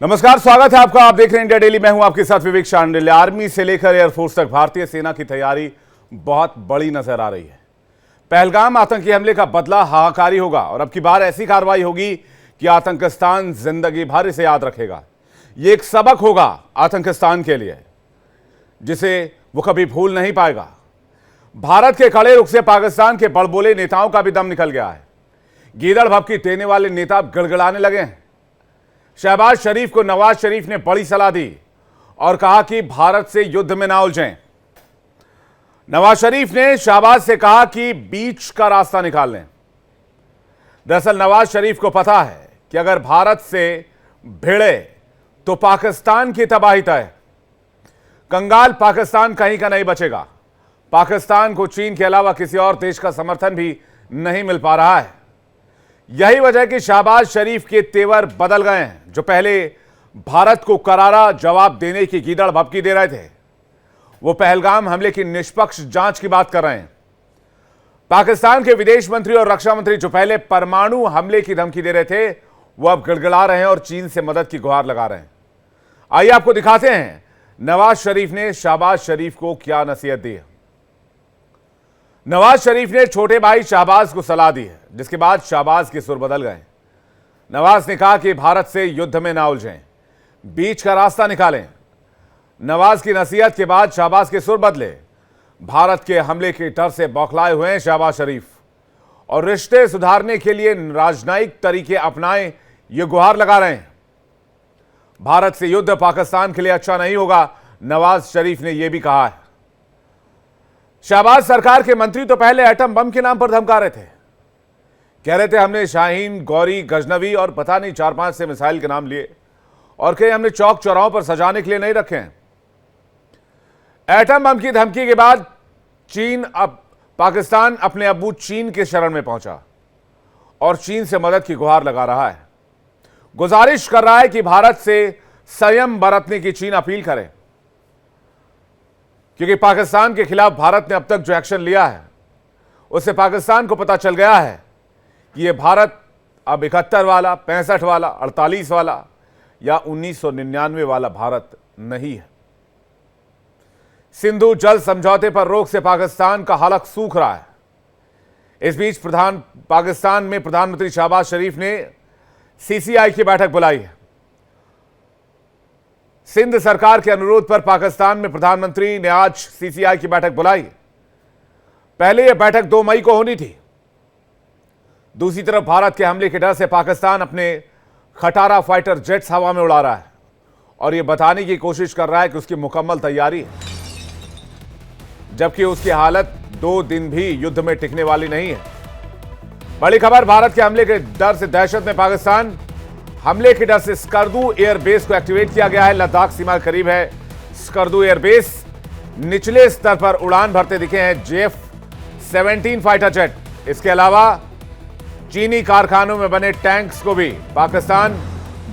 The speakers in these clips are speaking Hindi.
नमस्कार, स्वागत है आपका। आप देख रहे हैं इंडिया डेली। मैं हूं आपके साथ विवेक शांडिल्य। आर्मी से लेकर एयरफोर्स तक भारतीय सेना की तैयारी बहुत बड़ी नजर आ रही है। पहलगाम आतंकी हमले का बदला हाहाकारी होगा और अब की बार ऐसी कार्रवाई होगी कि आतंकिस्तान जिंदगी भर इसे याद रखेगा। ये एक सबक होगा आतंकिस्तान के लिए जिसे वो कभी भूल नहीं पाएगा। भारत के कड़े रुख से पाकिस्तान के बड़बोले नेताओं का भी दम निकल गया है। गीदड़ भभकी देने वाले नेता गिड़गिड़ाने लगे हैं। शहबाज शरीफ को नवाज शरीफ ने बड़ी सलाह दी और कहा कि भारत से युद्ध में ना उलझें। नवाज शरीफ ने शहबाज से कहा कि बीच का रास्ता निकाल लें। दरअसल नवाज शरीफ को पता है कि अगर भारत से भिड़े तो पाकिस्तान की तबाही तय। कंगाल पाकिस्तान कहीं का नहीं बचेगा। पाकिस्तान को चीन के अलावा किसी और देश का समर्थन भी नहीं मिल पा रहा है। यही वजह कि शहबाज शरीफ के तेवर बदल गए हैं। जो पहले भारत को करारा जवाब देने की गीदड़ भभकी दे रहे थे, वो पहलगाम हमले की निष्पक्ष जांच की बात कर रहे हैं। पाकिस्तान के विदेश मंत्री और रक्षा मंत्री जो पहले परमाणु हमले की धमकी दे रहे थे, वो अब गिड़गिड़ा रहे हैं और चीन से मदद की गुहार लगा रहे हैं। आइए आपको दिखाते हैं नवाज शरीफ ने शहबाज शरीफ को क्या नसीहत दी है। नवाज शरीफ ने छोटे भाई शहबाज को सलाह दी है, जिसके बाद शहबाज के सुर बदल गए। नवाज ने कहा कि भारत से युद्ध में ना उलझें, बीच का रास्ता निकालें। नवाज की नसीहत के बाद शहबाज के सुर बदले। भारत के हमले के डर से बौखलाए हुए हैं शहबाज शरीफ और रिश्ते सुधारने के लिए राजनयिक तरीके अपनाएं, ये गुहार लगा रहे हैं। भारत से युद्ध पाकिस्तान के लिए अच्छा नहीं होगा, नवाज शरीफ ने यह भी कहा है। शहबाज सरकार के मंत्री तो पहले एटम बम के नाम पर धमका रहे थे। कह रहे थे हमने शाहीन, गौरी, गजनवी और पता नहीं 4-5 से मिसाइल के नाम लिए और कहीं हमने चौक चौराहों पर सजाने के लिए नहीं रखे हैं। एटम बम की धमकी के बाद पाकिस्तान अपने अब्बू चीन के शरण में पहुंचा और चीन से मदद की गुहार लगा रहा है। गुजारिश कर रहा है कि भारत से संयम बरतने की चीन अपील करे, क्योंकि पाकिस्तान के खिलाफ भारत ने अब तक जो एक्शन लिया है उससे पाकिस्तान को पता चल गया है कि यह भारत अब 71 वाला, 65 वाला, 48 वाला या 1999 वाला भारत नहीं है। सिंधु जल समझौते पर रोक से पाकिस्तान का हलक सूख रहा है। इस बीच पाकिस्तान में प्रधानमंत्री शहबाज शरीफ ने सीसीआई की बैठक बुलाई है। सिंध सरकार के अनुरोध पर पाकिस्तान में प्रधानमंत्री ने आज सीसीआई की बैठक बुलाई। पहले यह बैठक 2 मई को होनी थी। दूसरी तरफ भारत के हमले के डर से पाकिस्तान अपने खटारा फाइटर जेट्स हवा में उड़ा रहा है और यह बताने की कोशिश कर रहा है कि उसकी मुकम्मल तैयारी है, जबकि उसकी हालत 2 दिन भी युद्ध में टिकने वाली नहीं है। बड़ी खबर, भारत के हमले के डर से दहशत में पाकिस्तान। हमले के डर से स्कर्दू एयरबेस को एक्टिवेट किया गया है। लद्दाख सीमा के करीब है स्कर्दू एयरबेस। निचले स्तर पर उड़ान भरते दिखे हैं JF-17 फाइटर जेट। इसके अलावा चीनी कारखानों में बने टैंक्स को भी पाकिस्तान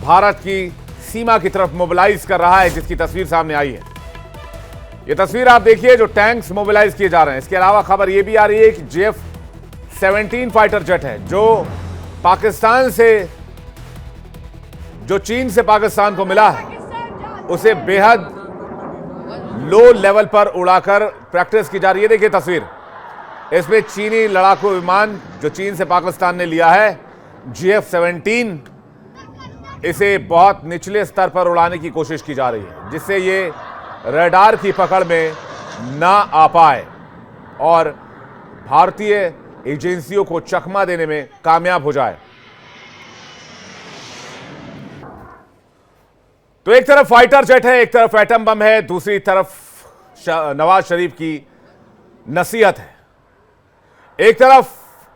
भारत की सीमा की तरफ मोबिलाइज कर रहा है, जिसकी तस्वीर सामने आई है। यह तस्वीर आप देखिए जो टैंक्स मोबिलाइज किए जा रहे हैं। इसके अलावा खबर यह भी आ रही है कि JF-17 फाइटर जेट है जो चीन से पाकिस्तान को मिला है, उसे बेहद लो लेवल पर उड़ाकर प्रैक्टिस की जा रही है। देखिए तस्वीर, इसमें चीनी लड़ाकू विमान जो चीन से पाकिस्तान ने लिया है JF-17, इसे बहुत निचले स्तर पर उड़ाने की कोशिश की जा रही है, जिससे ये रडार की पकड़ में ना आ पाए और भारतीय एजेंसियों को चकमा देने में कामयाब हो जाए। तो एक तरफ फाइटर जेट है, एक तरफ एटम बम है, दूसरी तरफ नवाज शरीफ की नसीहत है। एक तरफ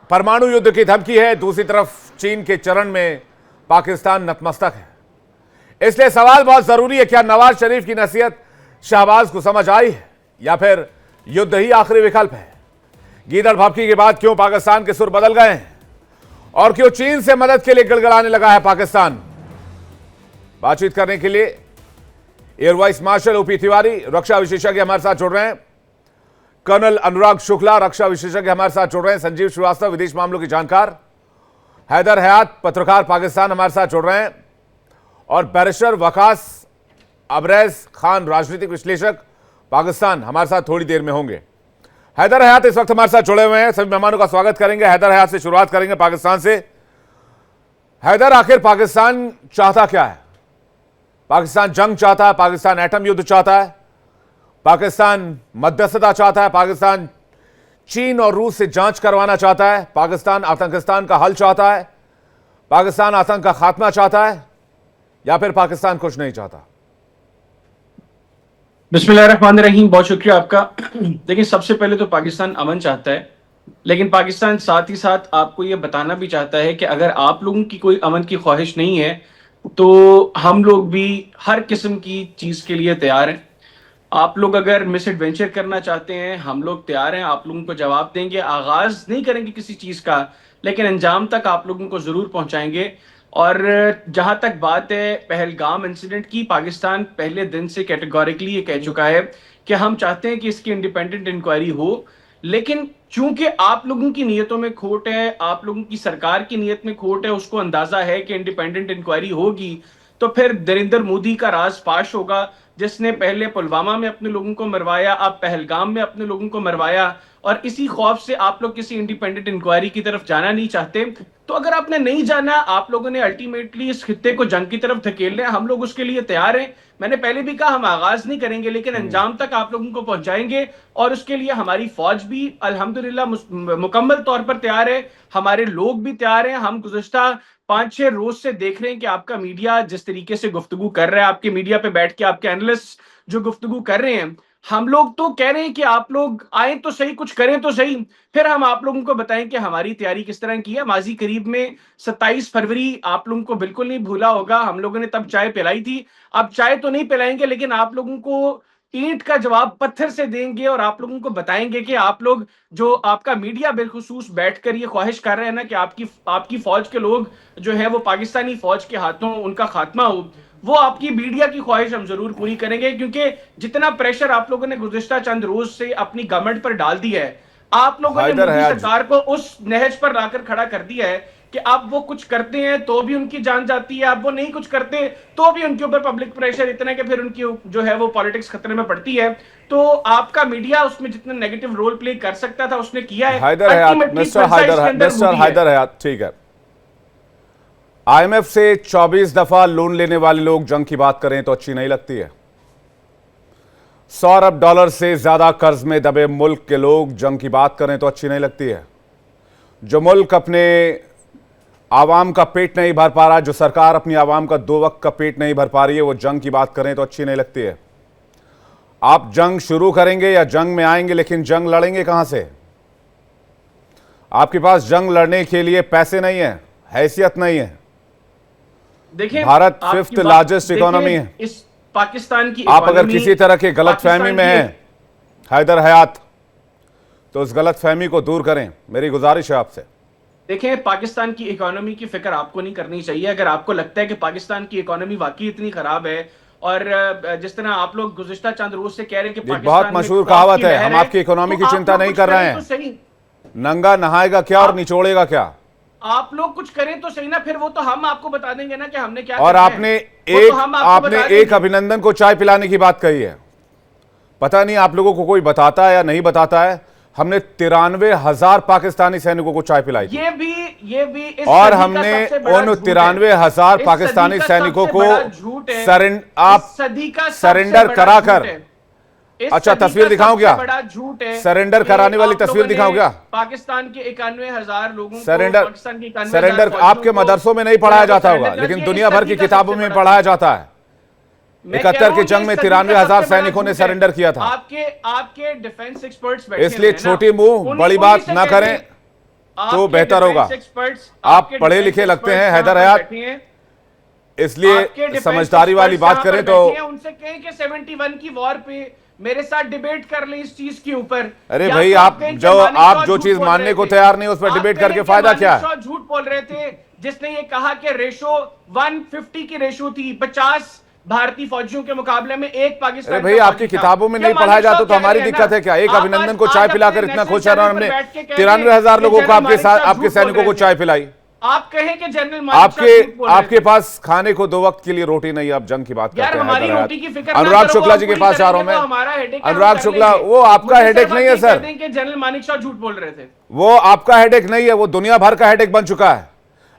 परमाणु युद्ध की धमकी है, दूसरी तरफ चीन के चरण में पाकिस्तान नतमस्तक है। इसलिए सवाल बहुत जरूरी है, क्या नवाज शरीफ की नसीहत शहबाज को समझ आई है या फिर युद्ध ही आखिरी विकल्प है? गीदड़ भभकी के बाद क्यों पाकिस्तान के सुर बदल गए हैं और क्यों चीन से मदद के लिए गिड़गिड़ाने लगा है पाकिस्तान? बातचीत करने के लिए air vice marshal OP Tiwari, रक्षा विशेषज्ञ हमारे साथ जुड़ रहे हैं। कर्नल अनुराग शुक्ला, रक्षा विशेषज्ञ हमारे साथ जुड़ रहे हैं। संजीव श्रीवास्तव, विदेश मामलों के जानकार। हैदर हयात, पत्रकार, पाकिस्तान, हमारे साथ जुड़ रहे हैं। और बैरिस्टर वकास अबरैज खान, राजनीतिक विश्लेषक, पाकिस्तान, हमारे साथ थोड़ी देर में होंगे। हैदर हयात इस वक्त हमारे साथ जुड़े हुए हैं। सभी मेहमानों का स्वागत करेंगे। हैदर हयात से शुरुआत करेंगे, पाकिस्तान से। हैदर, आखिर पाकिस्तान चाहता क्या है? पाकिस्तान जंग चाहता है? पाकिस्तान एटम युद्ध चाहता है? पाकिस्तान मध्यस्थता चाहता है? पाकिस्तान चीन और रूस से जांच करवाना चाहता है? पाकिस्तान आतंकिस्तान का हल चाहता है? पाकिस्तान आतंक का खात्मा चाहता है? या फिर पाकिस्तान कुछ नहीं चाहता? बिस्मिल्लाहिर्रहमानिर्रहीम, बहुत शुक्रिया आपका। देखिए, सबसे पहले तो पाकिस्तान अमन चाहता है, लेकिन पाकिस्तान साथ ही साथ आपको ये बताना भी चाहता है कि अगर आप लोगों की कोई अमन की ख्वाहिश नहीं है तो हम लोग भी हर किस्म की चीज के लिए तैयार हैं। आप लोग अगर मिस एडवेंचर करना चाहते हैं, हम लोग तैयार हैं, आप लोगों को जवाब देंगे। आगाज नहीं करेंगे किसी चीज का, लेकिन अंजाम तक आप लोगों को जरूर पहुंचाएंगे। और जहां तक बात है पहलगाम इंसिडेंट की, पाकिस्तान पहले दिन से कैटेगोरिकली ये कह चुका है कि हम चाहते हैं कि इसकी इंडिपेंडेंट इंक्वायरी हो, लेकिन चूंकि आप लोगों की नीयतों में खोट है, आप लोगों की सरकार की नीयत में खोट है, उसको अंदाजा है कि इंडिपेंडेंट इंक्वायरी होगी तो फिर नरेंद्र मोदी का राज फाश होगा, जिसने पहले पुलवामा में अपने लोगों को मरवाया, अब पहलगाम में अपने लोगों को मरवाया, और इसी खौफ से आप लोग किसी इंडिपेंडेंट इंक्वायरी की तरफ जाना नहीं चाहते। तो अगर आपने नहीं जाना, आप लोगों ने अल्टीमेटली इस खित्ते को जंग की तरफ धकेलना है, हम लोग उसके लिए तैयार हैं। मैंने पहले भी कहा, हम आगाज नहीं करेंगे लेकिन अंजाम तक आप लोगों को पहुंचाएंगे, और उसके लिए हमारी फौज भी अल्हम्दुलिल्लाह मुकम्मल तौर पर तैयार है, हमारे लोग भी तैयार हैं। हम गुज़िश्ता 5-6 रोज से देख रहे हैं कि आपका मीडिया जिस तरीके से गुफ्तगू कर रहा है, आपके मीडिया पे बैठ के आपके एनालिस्ट जो गुफ्तगू कर रहे हैं, हम लोग तो कह रहे हैं कि आप लोग आए तो सही, कुछ करें तो सही, फिर हम आप लोगों को बताएं कि हमारी तैयारी किस तरह की है। माजी करीब में 27 फरवरी आप लोगों को बिल्कुल नहीं भूला होगा, हम लोगों ने तब चाय पिलाई थी। अब चाय तो नहीं पिलाएंगे, लेकिन आप लोगों को ईंट का जवाब पत्थर से देंगे और आप लोगों को बताएंगे कि आप लोग, जो आपका मीडिया बिलखुसूस बैठकर ये ख्वाहिश कर रहे हैं ना कि आपकी फौज के लोग जो है वो पाकिस्तानी फौज के हाथों उनका खात्मा हो, वो आपकी मीडिया की ख्वाहिश हम जरूर पूरी करेंगे। क्योंकि जितना प्रेशर आप लोगों ने गुज़िश्ता चंद रोज से अपनी गवर्नमेंट पर डाल दिया है, आप लोगों ने मोदी सरकार को उस नहज पर लाकर खड़ा कर दिया है कि अब वो कुछ करते हैं तो भी उनकी जान जाती है, अब वो नहीं कुछ करते तो भी उनके ऊपर पब्लिक प्रेशर इतना है कि फिर उनकी जो है वो पॉलिटिक्स खतरे में पड़ती है। तो आपका मीडिया उसमें जितना नेगेटिव रोल प्ले कर सकता था उसने किया है। मिस्टर हैदर हयात, ठीक है। आईएमएफ से 24 दफा लोन लेने वाले लोग जंग की बात करें तो अच्छी नहीं लगती है। 100 अरब डॉलर से ज्यादा कर्ज में दबे मुल्क के लोग जंग की बात करें तो अच्छी नहीं लगती है। जो मुल्क अपने आवाम का पेट नहीं भर पा रहा, जो सरकार अपनी आवाम का 2 वक्त का पेट नहीं भर पा रही है, वो जंग की बात करें तो अच्छी नहीं लगती है। आप जंग शुरू करेंगे या जंग में आएंगे, लेकिन जंग लड़ेंगे कहां से? आपके पास जंग लड़ने के लिए पैसे नहीं है, हैसियत नहीं है। देखिए, भारत 5th लार्जेस्ट इकोनॉमी है। इस पाकिस्तान की आप अगर किसी तरह के गलतफहमी में हैं हैदर हयात, तो उस गलतफहमी को दूर करें, मेरी गुजारिश है आपसे। देखें, पाकिस्तान की इकोनॉमी की फिक्र आपको नहीं करनी चाहिए। अगर आपको लगता है कि पाकिस्तान की इकोनॉमी वाकई इतनी खराब है, और जिस तरह आप लोग गुज़िश्ता चंद रोज से कह रहे हैं कि बहुत मशहूर कहावत है, हम आपकी इकोनॉमी की चिंता नहीं कर रहे हैं। नंगा नहाएगा क्या और निचोड़ेगा क्या? आप लोग कुछ करें तो सही ना, फिर वो तो हम आपको बता देंगे ना कि हमने क्या। और आपने एक अभिनंदन को चाय पिलाने की बात कही है। पता नहीं आप लोगों को कोई बताता है या नहीं बताता है, हमने 93,000 पाकिस्तानी सैनिकों को चाय पिलाई थी। ये भी और हमने उन 93,000 पाकिस्तानी सैनिकों को सरेंडर कराकर, अच्छा तस्वीर दिखाऊं क्या? बड़ा झूठ है। सरेंडर कराने वाली तस्वीर दिखाऊं क्या? पाकिस्तान के 91,000 लोगों को सरेंडर आपके मदरसों में नहीं पढ़ाया जाता होगा, लेकिन दुनिया भर की किताबों में पढ़ाया जाता है। 71 की जंग में 93,000 सैनिकों ने सरेंडर किया था। आपके डिफेंस एक्सपर्ट्स बैठे हैं, इसलिए छोटी मुंह बड़ी बात ना करें तो बेहतर होगा। आप पढ़े लिखे लगते हैं हैदर हयात, इसलिए समझदारी वाली बात करें तो उनसे कहें कि 71 की वॉर पे मेरे साथ डिबेट कर ले इस चीज के ऊपर। अरे भाई, आप जो चीज मानने को तैयार नहीं उस पर डिबेट करके फायदा क्या है? झूठ बोल रहे थे, जिसने ये कहा कि रेशो 150 की रेशो थी, 50 भारतीय फौजियों के मुकाबले में एक पाकिस्तान। अरे भाई, आपकी किताबों में नहीं पढ़ाया जाता तो हमारी दिक्कत है क्या? एक अभिनंदन को चाय पिलाकर इतना खुश है, हमने 93,000 लोगों को आपके सैनिकों को चाय पिलाई। आप कहें कि जनरल मानेकशॉ झूठ बोल रहे आपके पास खाने को 2 वक्त के लिए रोटी नहीं, आप जंग की बात यार करते हैं। हमारी रोटी की फिक्र ना अनुराग करो, शुक्ला वो जी के पूरी पास जा रहा हूं करेंगे, मैं। वो हमारा हेडेक है, अनुराग हम कर शुक्ला, लेंगे। वो आपका मुझे हेडेक सिर्फ नहीं आप है ये सर, कह दें कि जनरल मानेकशॉ झूठ बोल रहे थे। वो आपका हेडेक नहीं है, वो दुनिया भर का हेडेक बन चुका है।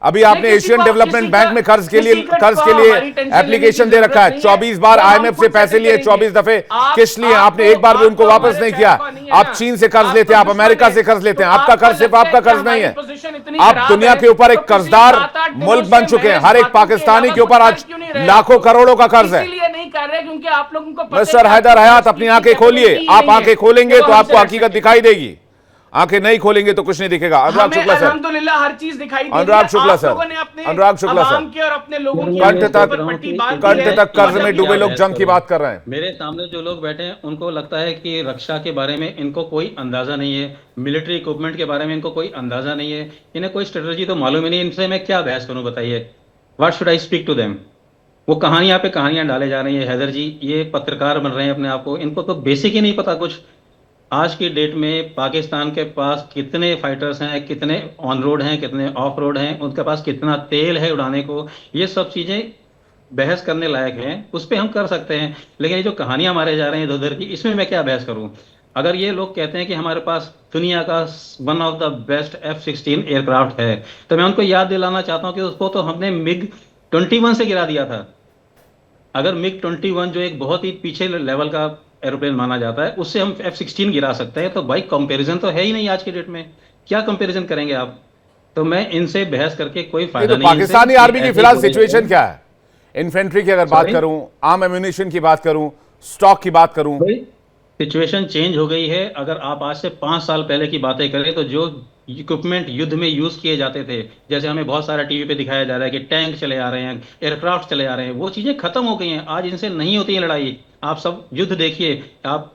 अभी आपने एशियन डेवलपमेंट बैंक में कर्ज के लिए एप्लीकेशन दे रखा है। 24 बार आईएमएफ से पैसे लिए, 24 दफे किस्त लिए, आपने एक बार भी उनको वापस नहीं किया। आप चीन से कर्ज लेते हैं, आप अमेरिका से कर्ज लेते हैं, आपका कर्ज सिर्फ आपका कर्ज नहीं है, आप दुनिया के ऊपर एक कर्जदार मुल्क बन चुके हैं। हर एक पाकिस्तानी के ऊपर आज लाखों करोड़ों का कर्ज है। इसलिए नहीं कर रहे क्योंकि आप लोगों को मिस्टर हैदर हयात, अपनी आंखें खोलिए। आप आंखें खोलेंगे तो आपको हकीकत दिखाई देगी, आंखें नहीं खोलेंगे तो कुछ नहीं दिखेगा। अनुराग शुक्ला सर, अल्हम्दुलिल्लाह हर चीज दिखाई दे रही है। अनुराग शुक्ला सर, लोगों ने अपने अनुराग शुक्ला सर, आवाम के और अपने लोगों की कंठ आंखों पर पट्टी बांध दी है। तक कर्ज में और डूबे लोग बहस जंग की करो। बात कर रहे हैं। मेरे सामने जो लोग बैठे हैं उनको लगता है कि रक्षा के बारे में इनको कोई अंदाजा नहीं है, मिलिट्री इक्विपमेंट के बारे में इनको कोई अंदाजा नहीं है, इन्हें कोई स्ट्रेटजी तो मालूम ही नहीं। इनसे मैं क्या बहस करूं बताइए? What should I speak to them? वो कहानियां पे कहानियां डाले जा रही है। हैदर जी ये पत्रकार बन रहे हैं अपने आप को, इनको तो बेसिक ही नहीं पता कुछ। आज की डेट में पाकिस्तान के पास कितने फाइटर्स हैं, कितने ऑन रोड हैं, कितने ऑफ रोड हैं, उनके पास कितना तेल है उड़ाने को, ये सब चीजें बहस करने लायक हैं, उस पर हम कर सकते हैं। लेकिन ये जो कहानियां मारे जा रहे हैं इधर उधर की, इसमें मैं क्या बहस करूं? अगर ये लोग कहते हैं कि हमारे पास दुनिया का one of the best F-16 aircraft है, तो मैं उनको याद दिलाना चाहता हूं कि उसको तो हमने MiG-21 से गिरा दिया था। अगर MiG-21 जो एक बहुत ही पीछे लेवल का एरोप्लेन माना जाता है, उससे हम F-16 गिरा सकते हैं, तो भाई कंपैरिजन तो है ही नहीं आज की डेट में। क्या कंपैरिजन करेंगे आप? तो मैं इनसे बहस करके कोई फायदा तो नहीं। पाकिस्तानी आर्मी की फिलहाल सिचुएशन क्या है? इन्फेंट्री की अगर बात Sorry? करूं, आर्म एम्यूनिशन की बात करूं, स्टॉक की बात करूं, सिचुएशन चेंज हो गई है। अगर आप आज से 5 साल पहले की बातें करें तो जो इक्विपमेंट युद्ध में यूज किए जाते थे, जैसे हमें बहुत सारा टीवी पे दिखाया जा रहा है कि टैंक चले आ रहे हैं, एयरक्राफ्ट चले आ रहे हैं, वो चीजें खत्म हो गई हैं। आज इनसे नहीं होती है लड़ाई। आप सब युद्ध देखिए, आप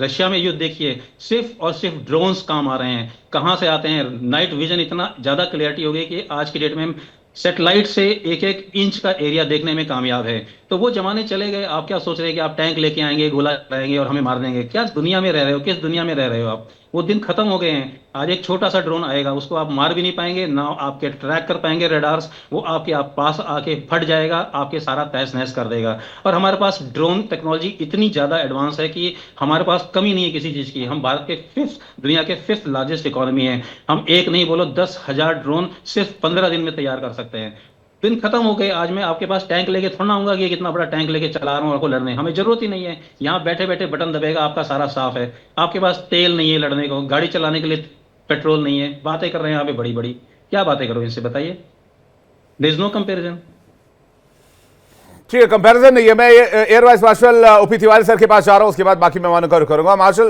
रशिया में युद्ध देखिए, सिर्फ और सिर्फ ड्रोन्स काम आ रहे हैं। कहाँ से आते हैं? नाइट विजन इतना ज्यादा क्लियरिटी हो गई कि आज की डेट में हम सैटेलाइट से एक एक इंच का एरिया देखने में कामयाब है। तो वो जमाने चले गए। आप क्या सोच रहे हैं कि आप टैंक लेके आएंगे, गोला चलाएंगे और हमें मार देंगे? क्या दुनिया में रह रहे हो? किस दुनिया में रह रहे हो आप? वो दिन खत्म हो गए हैं। आज एक छोटा सा ड्रोन आएगा, उसको आप मार भी नहीं पाएंगे, ना आपके ट्रैक कर पाएंगे रेडार्स, वो आपके आप पास आके फट जाएगा, आपके सारा तहस नहस कर देगा। और हमारे पास ड्रोन टेक्नोलॉजी इतनी ज्यादा एडवांस है कि हमारे पास कमी नहीं है किसी चीज की। हम भारत के दुनिया के 5th लार्जेस्ट इकोनॉमी है। हम एक नहीं बोलो 10,000 ड्रोन सिर्फ 15 दिन में तैयार कर सकते हैं। दिन खत्म हो गए। आज मैं आपके पास टैंक लेके थोड़ा आऊंगा कि कितना बड़ा टैंक लेके चला रहा हूँ आपको लड़ने, हमें जरूरत ही नहीं है। यहाँ बैठे बैठे बटन दबेगा, आपका सारा साफ है। आपके पास तेल नहीं है लड़ने को, गाड़ी चलाने के लिए पेट्रोल नहीं है, बातें कर रहे हैं यहाँ पे बड़ी बड़ी। क्या बातें करो इनसे बताइए? There is no comparison. ठीक है, कंपैरिजन नहीं है। मैं air vice marshal OP Tiwari sir के पास जा रहा हूं, उसके बाद बाकी मेहमानों का रुख करूंगा। Marshal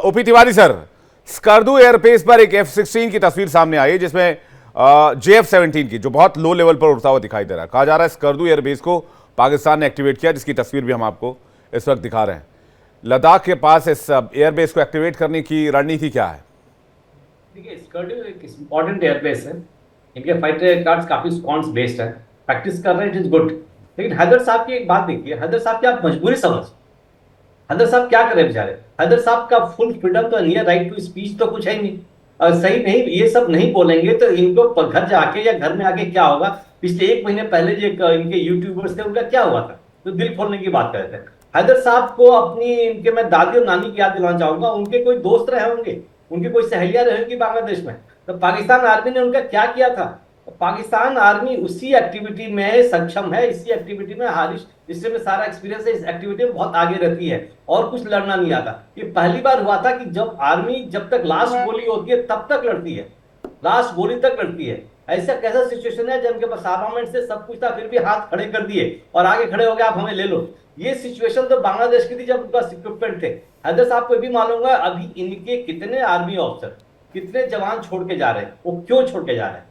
OP Tiwari sir, Skardu airbase पर एक F-16 की तस्वीर सामने आई है जिसमें JF-17 की, जो बहुत लो लेवल पर उड़ता हुआ दिखाई दे रहा है। कहा जा रहा है स्कर्दू एयरबेस को पाकिस्तान ने एक्टिवेट किया, जिसकी तस्वीर भी हम आपको इस वक्त दिखा रहे हैं। लद्दाख के पास इस एयरबेस को एक्टिवेट करने की रणनीति क्या है? देखिए, स्कर्दू एक इंपॉर्टेंट एयरबेस है। इनके फाइटर एयरक्राफ्ट काफी स्क्वाड्स बेस्ड है, प्रैक्टिस कर रहे हैं, इट इज गुड। लेकिन हैदर साहब की एक बात देखिए, हैदर साहब की आप मजबूरी समझ। हैदर साहब क्या कर रहे हैं बेचारे? हैदर साहब का फुल फ्रीडम तो नहीं है, राइट टू स्पीच तो कुछ है ही नहीं। और सही नहीं, ये सब नहीं बोलेंगे तो इनको घर जाके या घर में आके क्या होगा? पिछले 1 महीने पहले जो इनके यूट्यूबर्स थे उनका क्या हुआ था, तो दिल फोड़ने की बात कर रहे थे। हैदर साहब को अपनी इनके मैं दादी और नानी की याद दिलाना चाहूंगा। उनके कोई दोस्त रहे होंगे, उनकी कोई सहेलियां रही होंगी बांग्लादेश में, तो पाकिस्तान आर्मी ने उनका क्या किया था? पाकिस्तान आर्मी उसी एक्टिविटी में सक्षम है, इसी एक्टिविटी में हारिश, जिससे में सारा एक्सपीरियंस है, इस एक्टिविटी में बहुत आगे रहती है और कुछ लड़ना नहीं आता। ये पहली बार हुआ था कि जब आर्मी जब तक लास्ट गोली होती है तब तक लड़ती है, लास्ट गोली तक लड़ती है। ऐसा कैसा सिचुएशन है जब उनके पास आर्मामेंट से सब कुछ था, फिर भी हाथ खड़े कर दिए और आगे खड़े हो गए, आप हमें ले लो। ये सिचुएशन तो बांग्लादेश की थी जब उनका इक्विपमेंट थे। हैदर साहब को भी मालूम है अभी इनके कितने आर्मी ऑफिसर, कितने जवान छोड़ के जा रहे हैं, वो क्यों छोड़ के जा रहे हैं?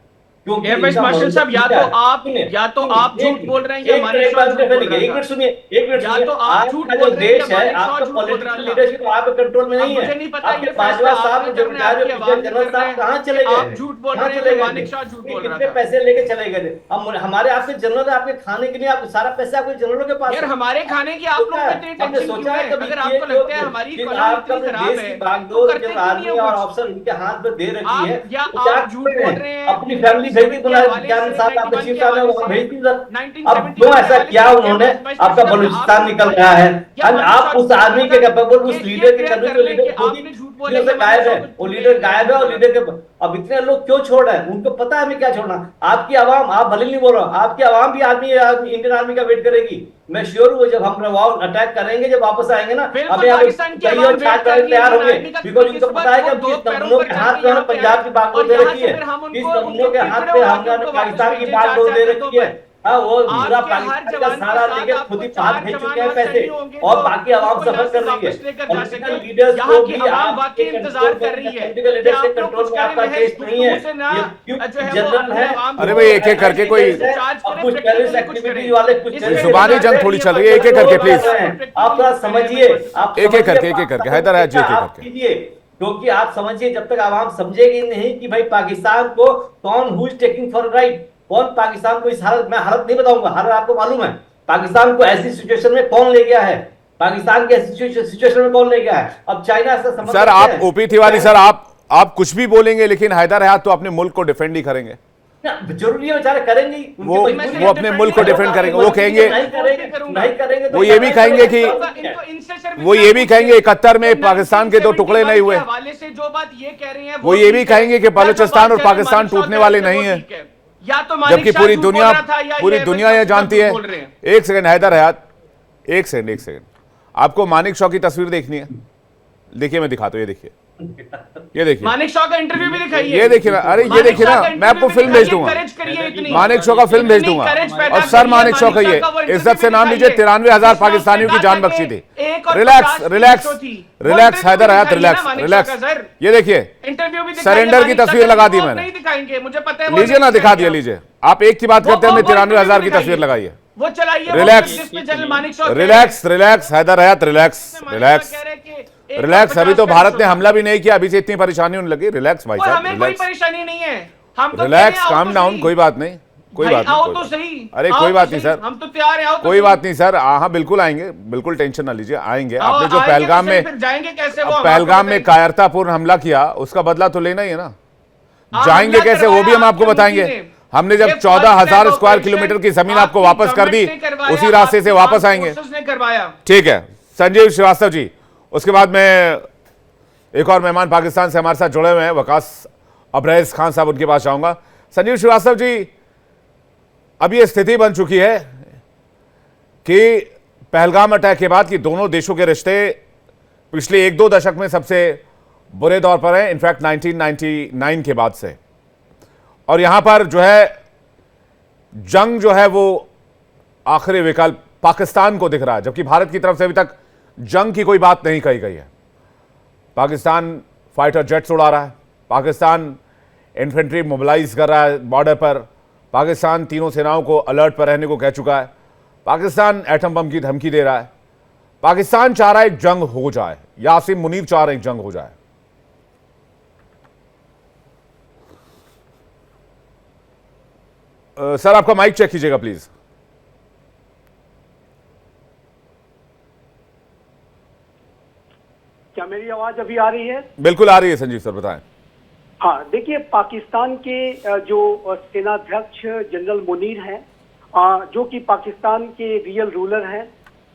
एयर वाइस मार्शल साहब, या तो आप झूठ बोल रहे हैं या मानेकशॉ झूठ बोल रहा है। एक मिनट सुनिए, एक मिनट या सुनिए। तो आप झूठ बोल रहे हैं या मानेकशॉ झूठ बोल रहा है। लीडरशिप आपके कंट्रोल में नहीं है। मुझे नहीं पता ये बाजवा साहब जो जनरल साहब कहाँ चले गए? आप झूठ बोल रहे हैं, मानेकशॉ झूठ बोल रहा कितने था। पैसे लेके चले गए थे? हम हमारे आपके जनरल, आपके खाने के लिए आप सारा पैसा आपके जनरलों के पास। यार हमारे खाने की आप लोगों को इतनी टेंशन क्यों है? अगर आपको लगता है हमारी इकोनॉमी इतनी खराब है तो करते क्यों नहीं और हो? ऑप्शन उनके हाथ में दे रखी है, या तो क्या आप झूठ बोल रहे हैं अपनी फैमिली भी भेज दी, बोला क्या साहब आपने चीफ साहब ने भेज दी सर। अब क्यों ऐसा किया उन्होंने, आपका बलूचिस्तान निकल रहा है, आप उस आदमी के उस लीडर के कदम, जो लीडर खुद ही से गायब है, वो लीडर गायब है, और लीडर के अब इतने लोग क्यों छोड़ रहे हैं, उनको पता है हमें क्या छोड़ना। आपकी आवाम, आप भले नहीं बोल रहे हो, आपकी आवाम भी आदमी इंडियन आर्मी का वेट करेगी। मैं श्योर हूँ जब हम अटैक करेंगे, जब वापस आएंगे ना, अभी तैयार होंगे, बिकॉज उनको पता है कि हम किस नमूनों के हाथ में पंजाब की बागडोर दे रखी है, किस नमूनों के हाथ में हमने पाकिस्तान की बागडोर दे रखी है। हाँ, वो पूरा पाकिस्तान का सारा लेके खुद ही हाथ भेज चुके हैं पैसे, और बाकी आवाम सफर कर रही है। पॉलिटिकल लीडर्स को भी आप इंतजार कर रही है, पॉलिटिकल लीडर्स के कंट्रोल में आपका केस नहीं है, ये क्यों जनरल है। अरे भाई एक एक करके कोई कुछ टेररिस्ट एक्टिविटीज वाले, कुछ जुबानी जंग थोड़ी चल रही है, एक एक करके प्लीज, आप थोड़ा समझिए, आप एक एक करके हैदर है जी, एक एक करके कीजिए, क्योंकि आप समझिए जब तक आवाम समझेगी नहीं कि भाई पाकिस्तान को कौन who is taking for right, कौन पाकिस्तान को इस हालत, मैं हालत नहीं बताऊंगा, हालत आपको मालूम है, पाकिस्तान को ऐसी सिचुएशन में कौन ले गया है, पाकिस्तान के ऐसी सिचुएशन में कौन ले गया है। अब चाइना से समझ सर, आप ओपी तिवारी सर, आप कुछ भी बोलेंगे, लेकिन हैदर हयात तो अपने मुल्क को डिफेंड ही करेंगे, जरूरी है, बेचारे करेंगे, वो अपने मुल्क को डिफेंड करेंगे, वो कहेंगे, नहीं करेंगे, वो ये भी कहेंगे कि वो ये भी कहेंगे 71 में पाकिस्तान के दो टुकड़े नहीं हुए, वो ये भी कहेंगे कि बलूचिस्तान और पाकिस्तान टूटने वाले नहीं है, जबकि पूरी दुनिया ये जानती है। एक सेकंड हैदर हयात, एक सेकंड, आपको मानिक शॉ की तस्वीर देखनी है, देखिए मैं दिखाता हूं, ये देखिए मानिक शॉ का इंटरव्यू भी दिखाइए, ये देखिए ना, अरे ये देखिए ना, मैं आपको फिल्म भेज दूंगा, मानिक शॉ का फिल्म भेज दूंगा। और सर मानिक शॉ का ये इज्जत से नाम लीजिए, 93,000 पाकिस्तानियों की जान बख्शी थी। रिलैक्स हैदर हयात, रिलैक्स। ये देखिए सरेंडर की तस्वीर लगा दी मैंने, मुझे पता है, लीजिए ना, दिखा दिया, लीजिए। आप एक की बात करते हैं, 93,000 की तस्वीर लगाई है, वो चलाइए, रिलैक्स हैदर हयात, रिलैक्स। अभी तो भारत ने हमला भी नहीं किया, अभी से इतनी परेशानी होने लगी, रिलैक्स भाई साहब, हमें कोई परेशानी नहीं है, हम तो रिलैक्स, काम डाउन, कोई बात नहीं, कोई बात नहीं, तो सही, अरे कोई बात नहीं सर, हम तो तैयार हैं, कोई बात नहीं सर, हाँ बिल्कुल आएंगे, बिल्कुल टेंशन ना लीजिए, आएंगे। आपने जो पहलगाम में जाएंगे कैसे, वो पहलगाम में कायरतापूर्ण हमला किया, उसका बदला तो लेना ही है ना, जाएंगे कैसे वो भी हम आपको बताएंगे। हमने जब 14,000 स्क्वायर किलोमीटर की जमीन आपको वापस कर दी, उसी रास्ते से वापस आएंगे, ठीक है। संजीव श्रीवास्तव जी, उसके बाद में एक और मेहमान पाकिस्तान से हमारे साथ जुड़े हुए हैं, वकास अब्रैज खान साहब, उनके पास जाऊंगा। संजीव श्रीवास्तव जी, अब ये स्थिति बन चुकी है कि पहलगाम अटैक के बाद कि दोनों देशों के रिश्ते पिछले 1-2 दशक में सबसे बुरे दौर पर हैं, इनफैक्ट 1999 के बाद से। और यहां पर जो है जंग जो है वो आखिरी विकल्प पाकिस्तान को दिख रहा है, जबकि भारत की तरफ से अभी तक जंग की कोई बात नहीं कही गई है। पाकिस्तान फाइटर जेट्स उड़ा रहा है, पाकिस्तान इन्फेंट्री मोबिलाइज कर रहा है बॉर्डर पर, पाकिस्तान तीनों सेनाओं को अलर्ट पर रहने को कह चुका है, पाकिस्तान एटम बम की धमकी दे रहा है, पाकिस्तान चाह रहा है एक जंग हो जाए, यासिम मुनीर चाह रहे हैं एक जंग हो जाए। सर आपका माइक चेक कीजिएगा प्लीज। क्या मेरी आवाज अभी आ रही है? बिल्कुल आ रही है संजीव सर, बताएं। हाँ, देखिए, पाकिस्तान के जो सेनाध्यक्ष जनरल मुनीर हैं, जो कि पाकिस्तान के रियल रूलर हैं,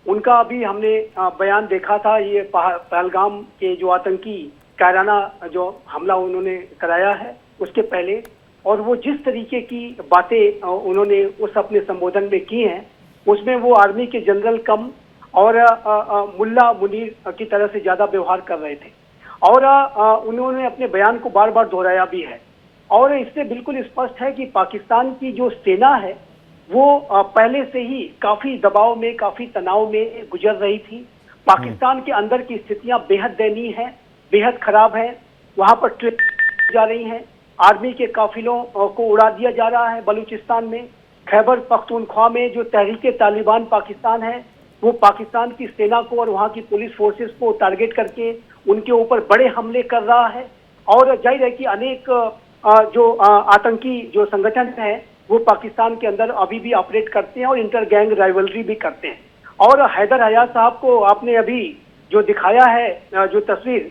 उनका अभी हमने बयान देखा था। ये पहलगाम के जो आतंकी कायराना जो हमला उन्होंने कराया है उसके पहले, और वो जिस तरीके की बातें उन्होंने उस अपने संबोधन में की हैं, उसमें वो आर्मी के जनरल कम और मुल्ला मुनीर की तरह से ज्यादा व्यवहार कर रहे थे, और उन्होंने अपने बयान को बार बार दोहराया भी है। और इससे बिल्कुल स्पष्ट है कि पाकिस्तान की जो सेना है वो पहले से ही काफी दबाव में, काफी तनाव में गुजर रही थी। पाकिस्तान के अंदर की स्थितियां बेहद दयनीय हैं, बेहद खराब है। वहां पर ट्रेन जा रही हैं, आर्मी के काफिलों को उड़ा दिया जा रहा है। बलूचिस्तान में, खैबर पख्तूनख्वा में जो तहरीके तालिबान पाकिस्तान है, वो पाकिस्तान की सेना को और वहां की पुलिस फोर्सेस को टारगेट करके उनके ऊपर बड़े हमले कर रहा है। और जाहिर है कि अनेक जो आतंकी जो संगठन है वो पाकिस्तान के अंदर अभी भी ऑपरेट करते हैं और इंटर गैंग राइवलरी भी करते हैं। और हैदर हयात साहब को आपने अभी जो दिखाया है, जो तस्वीर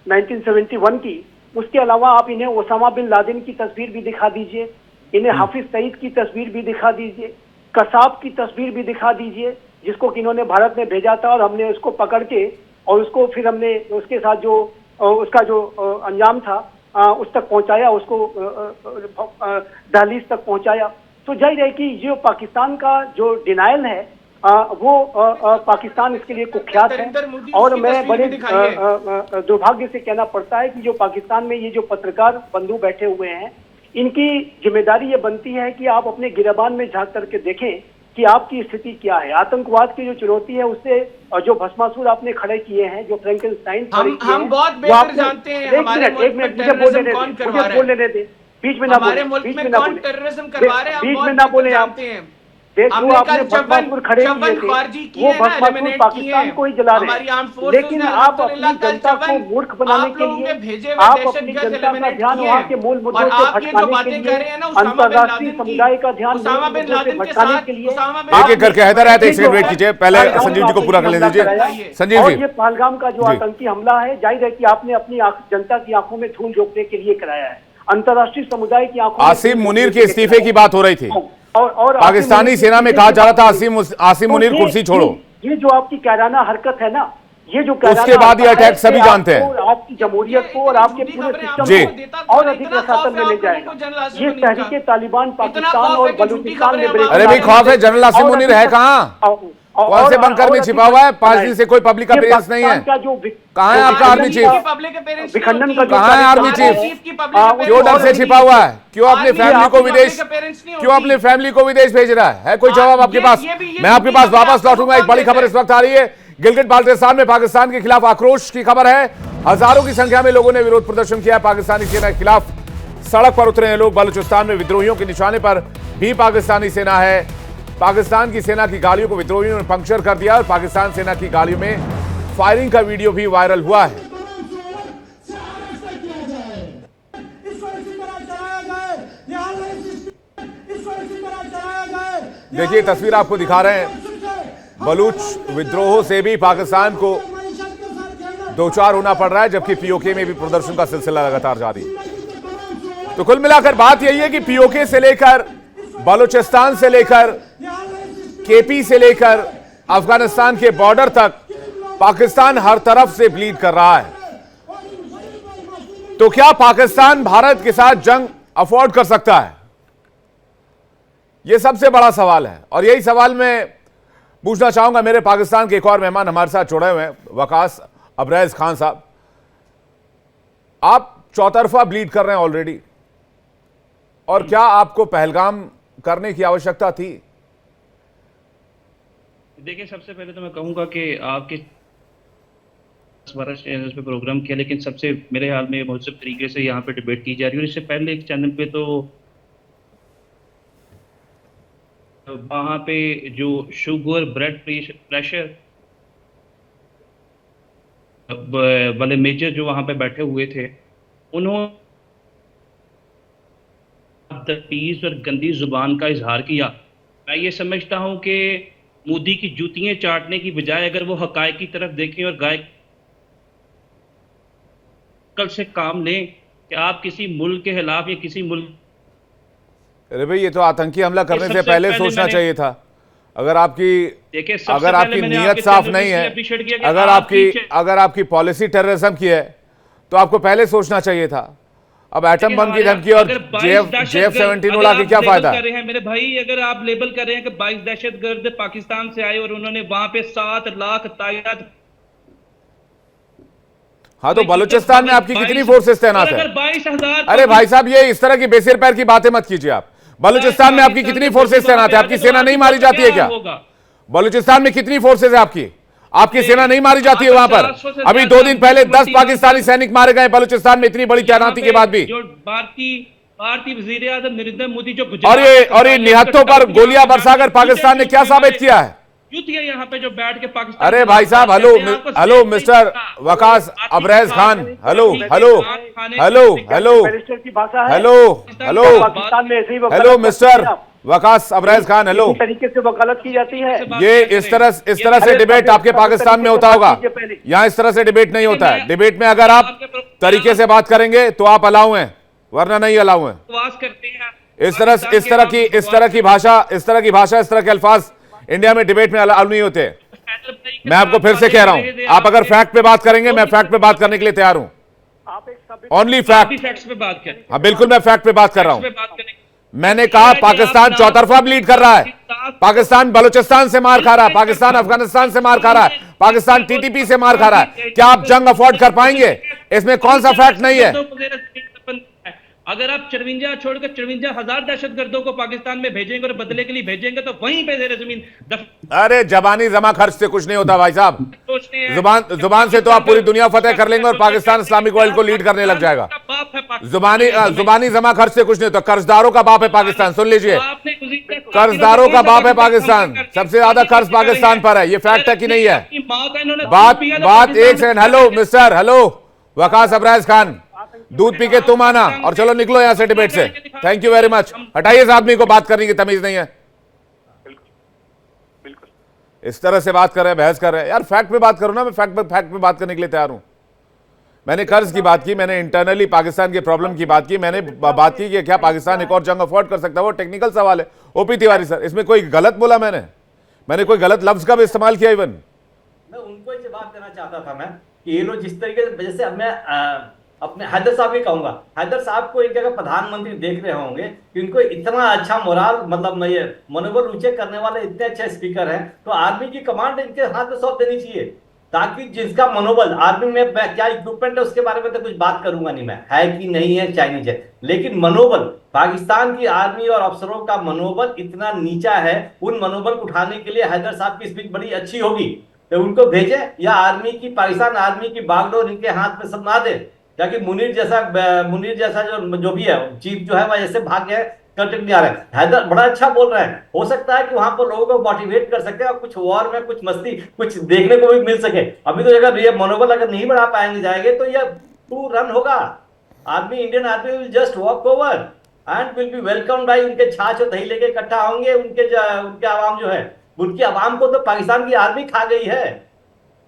1971 की, उसके अलावा आप इन्हें ओसामा बिन लादेन की तस्वीर भी दिखा दीजिए, इन्हें हाफिज सईद की तस्वीर भी दिखा दीजिए, कसाब की तस्वीर भी दिखा दीजिए, जिसको कि इन्होंने भारत में भेजा था और हमने उसको पकड़ के और उसको फिर हमने उसके साथ जो उसका जो अंजाम था उस तक पहुंचाया, उसको दहलीज तक पहुंचाया। तो जाहिर है कि जो पाकिस्तान का जो डिनायल है वो पाकिस्तान इसके लिए कुख्यात है। और मैं बड़े दुर्भाग्य से कहना पड़ता है कि जो पाकिस्तान में ये जो पत्रकार बंधु बैठे हुए हैं, इनकी जिम्मेदारी ये बनती है कि आप अपने गिरबान में झांक करके देखें कि आपकी स्थिति क्या है। आतंकवाद की जो चुनौती है उससे जो भस्मासुर आपने खड़े किए हैं, जो फ्रैंकेनस्टाइन हम बहुत बेहतर जानते हैं हमारे मुल्क में टेररिज्म कौन करवा रहा है। बोलने दे, बीच में ना बोले, हमारे मुल्क में कौन टेररिज्म करवा रहे हैं, बीच में ना बोले। आप हमने भस्मासुर खड़े किए थे, वो भस्मासुर पाकिस्तान को ही जला रहे हैं। लेकिन आप अपनी जनता को मूर्ख बनाने के लिए, आप अपनी जनता का ध्यान वहाँ के मूल मुद्दों से भटकाने के लिए, अंतर्राष्ट्रीय समुदाय का ध्यान भटकाने के लिए एक एक करके हैदर आए थे। एक सेकंड वेट कीजिए, पहले संजीव जी को पूरा कर ले दीजिए। संजीव और जी, ये पहलगाम का जो आतंकी हमला है, जाहिर है कि आपने अपनी जनता की आंखों में धूल झोंकने के लिए कराया है, अंतर्राष्ट्रीय समुदाय की आंखों में। आसिम मुनीर के इस्तीफे की बात हो रही थी, और पाकिस्तानी सेना में कहा जा रहा था आसिम मुनीर कुर्सी छोड़ो। ये जो आपकी कायराना हरकत है ना, ये जो उसके बाद ये अटैक सभी जानते हैं, आपकी जमहूरियत को और आपके पूरे सिस्टम को और अधिक रसातल में ले जाएगा। ये तहरीके तालिबान पाकिस्तान और बलूचिस्तान में ब्रेक। अरे भाई खौफ है, जनरल आसिम मुनीर है कहाँ? कौन से बंकर में छिपा हुआ है? 5 दिन से कोई पब्लिक अपीयरेंस नहीं है। कहाँ है आपका आर्मी चीफ? विखंडन का कहाँ है आर्मी चीफ? क्यों डर से छिपा हुआ है? क्यों अपनी फैमिली को विदेश, क्यों अपनी फैमिली को विदेश भेज रहा है कोई जवाब आपके पास? मैं आपके पास वापस लौटूंगा। एक बड़ी खबर इस वक्त आ रही है, गिलगित बाल्टिस्तान में पाकिस्तान के खिलाफ आक्रोश की खबर है। हजारों की संख्या में लोगों ने विरोध प्रदर्शन किया, पाकिस्तानी सेना के खिलाफ सड़क पर उतरे हैं लोग। बलूचिस्तान में विद्रोहियों के निशाने पर भी पाकिस्तानी सेना है। पाकिस्तान की सेना की गाड़ियों को विद्रोहियों ने पंक्चर कर दिया और पाकिस्तान सेना की गाड़ियों में फायरिंग का वीडियो भी वायरल हुआ है। देखिए तस्वीर आपको दिखा रहे हैं, बलूच विद्रोह से भी पाकिस्तान को दो चार होना पड़ रहा है, जबकि पीओके में भी प्रदर्शन का सिलसिला लगातार जारी है। तो कुल मिलाकर बात यही है कि पीओके से लेकर, बलूचिस्तान से लेकर, केपी से लेकर अफगानिस्तान के बॉर्डर तक पाकिस्तान हर तरफ से ब्लीड कर रहा है। तो क्या पाकिस्तान भारत के साथ जंग अफोर्ड कर सकता है? यह सबसे बड़ा सवाल है और यही सवाल मैं पूछना चाहूंगा। मेरे पाकिस्तान के एक और मेहमान हमारे साथ जुड़े हुए हैं, वकास अब्रैज खान साहब। आप चौतरफा ब्लीड कर रहे हैं ऑलरेडी, और क्या आपको पहलगाम करने की आवश्यकता थी? देखिए, सबसे पहले तो मैं कहूंगा कि आपके 10 12 चैनल पे प्रोग्राम किया, लेकिन सबसे मेरे ख्याल में बहुत तरीके से यहाँ पे डिबेट की जा रही है। और इससे पहले एक चैनल पे तो वहाँ पे जो शुगर ब्लड प्रेशर वाले मेजर जो वहाँ पे बैठे हुए थे, उन्होंने तमीज़ और गंदी जुबान का इजहार किया। मैं ये समझता हूँ कि मोदी की जूतियां चाटने की बजाय अगर वो हकायक की तरफ देखें और गाय कल से काम लें कि आप किसी मुल्क के खिलाफ या किसी मुल्क। अरे भाई, ये तो आतंकी हमला करने से पहले सोचना चाहिए था। अगर आपकी नीयत साफ नहीं है, अगर आपकी पॉलिसी टेररिज्म की है, तो आपको पहले सोचना चाहिए था। अब एटम बम की धमकी और JF-17 उड़ा के क्या फायदा है? मेरे भाई, अगर आप लेबल कर रहे हैं कि 22 दहशतगर्द पाकिस्तान से आए और उन्होंने वहां पे 7 लाख तायद। हाँ, तो बलूचिस्तान में आपकी कितनी फोर्सेस तैनात है? 22,000। अरे भाई साहब, ये इस तरह की बेसिर पैर की बातें मत कीजिए आप। बलूचिस्तान में आपकी कितनी फोर्सेस तैनात है? आपकी सेना नहीं मारी जाती है क्या? बलूचिस्तान में कितनी फोर्सेस है आपकी सेना नहीं मारी जाती है वहां पर? अभी 2 दिन पहले 10 पाकिस्तानी सैनिक मारे गए बलूचिस्तान में, इतनी बड़ी तैनाती के बाद भी। जो भारतीय वजीर आज़म नरेंद्र मोदी जो और ये निहत्तों पर गोलियां बरसाकर पाकिस्तान ने क्या साबित किया है? यहाँ पे जो बैठ के पाकिस्तान। अरे भाई साहब, hello mister Waqas Abraiz Khan, hello mister Waqas Abraiz Khan, hello. तरीके से वकालत की जाती है। ये इस तरह से डिबेट आपके पाकिस्तान में होता होगा, यहाँ इस तरह से डिबेट नहीं होता है। डिबेट में अगर आप तरीके से बात करेंगे तो आप अलाउ हैं, वरना नहीं अलाउ हैं। बकवास करते हैं इस तरह की भाषा, इस तरह के अल्फाज इंडिया में डिबेट में अलाउ नहीं होते। मैं आपको फिर से कह रहा हूं, आप अगर फैक्ट पे बात करेंगे, मैं फैक्ट पे बात करने के लिए तैयार हूं। आप एक सभ्य ओनली भी फैक्ट। फैक्ट्स पे बात करें, हाँ बिल्कुल, मैं फैक्ट पे बात कर रहा पे हूं। बात करें। मैंने कहा पाकिस्तान चौतरफा लीड कर रहा है, पाकिस्तान बलूचिस्तान से मार खा रहा है, पाकिस्तान अफगानिस्तान से मार खा रहा है, पाकिस्तान टीटीपी से मार खा रहा है। क्या आप जंग अफोर्ड कर पाएंगे? इसमें कौन सा फैक्ट नहीं है? अगर आप 54 छोड़कर 54,000 दहशतगर्दों को पाकिस्तान में भेजेंगे और बदले के लिए भेजेंगे तो वहीं पे ज़ेर ज़मीन अरे जबानी जमा खर्च से कुछ नहीं होता भाई साहब। जुबान से तो आप पूरी दुनिया फतेह कर लेंगे और पाकिस्तान इस्लामिक वर्ल्ड को लीड करने लग जाएगा। जुबानी जमा खर्च से कुछ नहीं होता। कर्जदारों का बाप है पाकिस्तान, सुन लीजिए, कर्जदारों का बाप है पाकिस्तान। सबसे ज्यादा कर्ज पाकिस्तान पर है। ये फैक्ट है कि नहीं है? बात एक second. Hello mister, hello Waqas Abraz Khan, दूध पी के तुम आना और चलो निकलो यहां से डिबेट से। Thank you very much. हटाइए इस आदमी को, बात करने की तमीज नहीं है। इस तरह से बात कर रहे हैं, बहस कर रहे हैं। यार फैक्ट पे बात करो ना। मैं फैक्ट पे बात करने के लिए तैयार हूं। मैंने कर्ज की बात की, मैंने इंटरनली पाकिस्तान के प्रॉब्लम की बात की, मैंने बात की कि क्या पाकिस्तान एक और जंग अफोर्ड कर सकता है। वो टेक्निकल सवाल है। ओपी तिवारी सर, इसमें कोई गलत बोला मैंने कोई गलत लफ्ज का भी इस्तेमाल किया? इवन मैं उनको ही जवाब देना चाहता था मैं कि ये लोग जिस तरीके से, जैसे अब मैं अपने हैदर साहब ही कहूंगा, हैदर साहब को इनके अगर प्रधानमंत्री देख रहे होंगे कि इनको इतना अच्छा मोराल, मतलब ये मनोबल ऊंचे करने वाले इतने अच्छे स्पीकर हैं, तो आर्मी की कमांड इनके हाथ में सौंप देनी चाहिए, ताकि जिसका मनोबल आर्मी में क्या इक्विपमेंट है उसके बारे में तो कुछ बात करूंगा नहीं मैं, है कि नहीं है, चाइनीज है, लेकिन मनोबल पाकिस्तान की आर्मी और अफसरों का मनोबल इतना नीचा है, उन मनोबल को उठाने के लिए हैदर साहब की स्पीच बड़ी अच्छी होगी। तो उनको भेजे या आर्मी की, पाकिस्तान आर्मी की बागडोर इनके हाथ में सपना दे, ताकि मुनीर जैसा जो भी है चीफ जो है वह ऐसे भाग गया, कंटेक्ट नहीं आ रहा है। हैदर बड़ा अच्छा बोल रहे हैं, हो सकता है कि वहां पर लोगों को मोटिवेट कर सके और कुछ वॉर में कुछ मस्ती कुछ देखने को भी मिल सके। अभी तो अगर ये मनोबल अगर नहीं बढ़ा पाएंगे जाएंगे तो ये टू रन होगा। Army, Indian army will just walk over and will be welcome by, उनके छाछ और दही लेके इकट्ठा होंगे। उनके आवाम जो है, उनकी आवाम को तो पाकिस्तान की आर्मी खा गई है।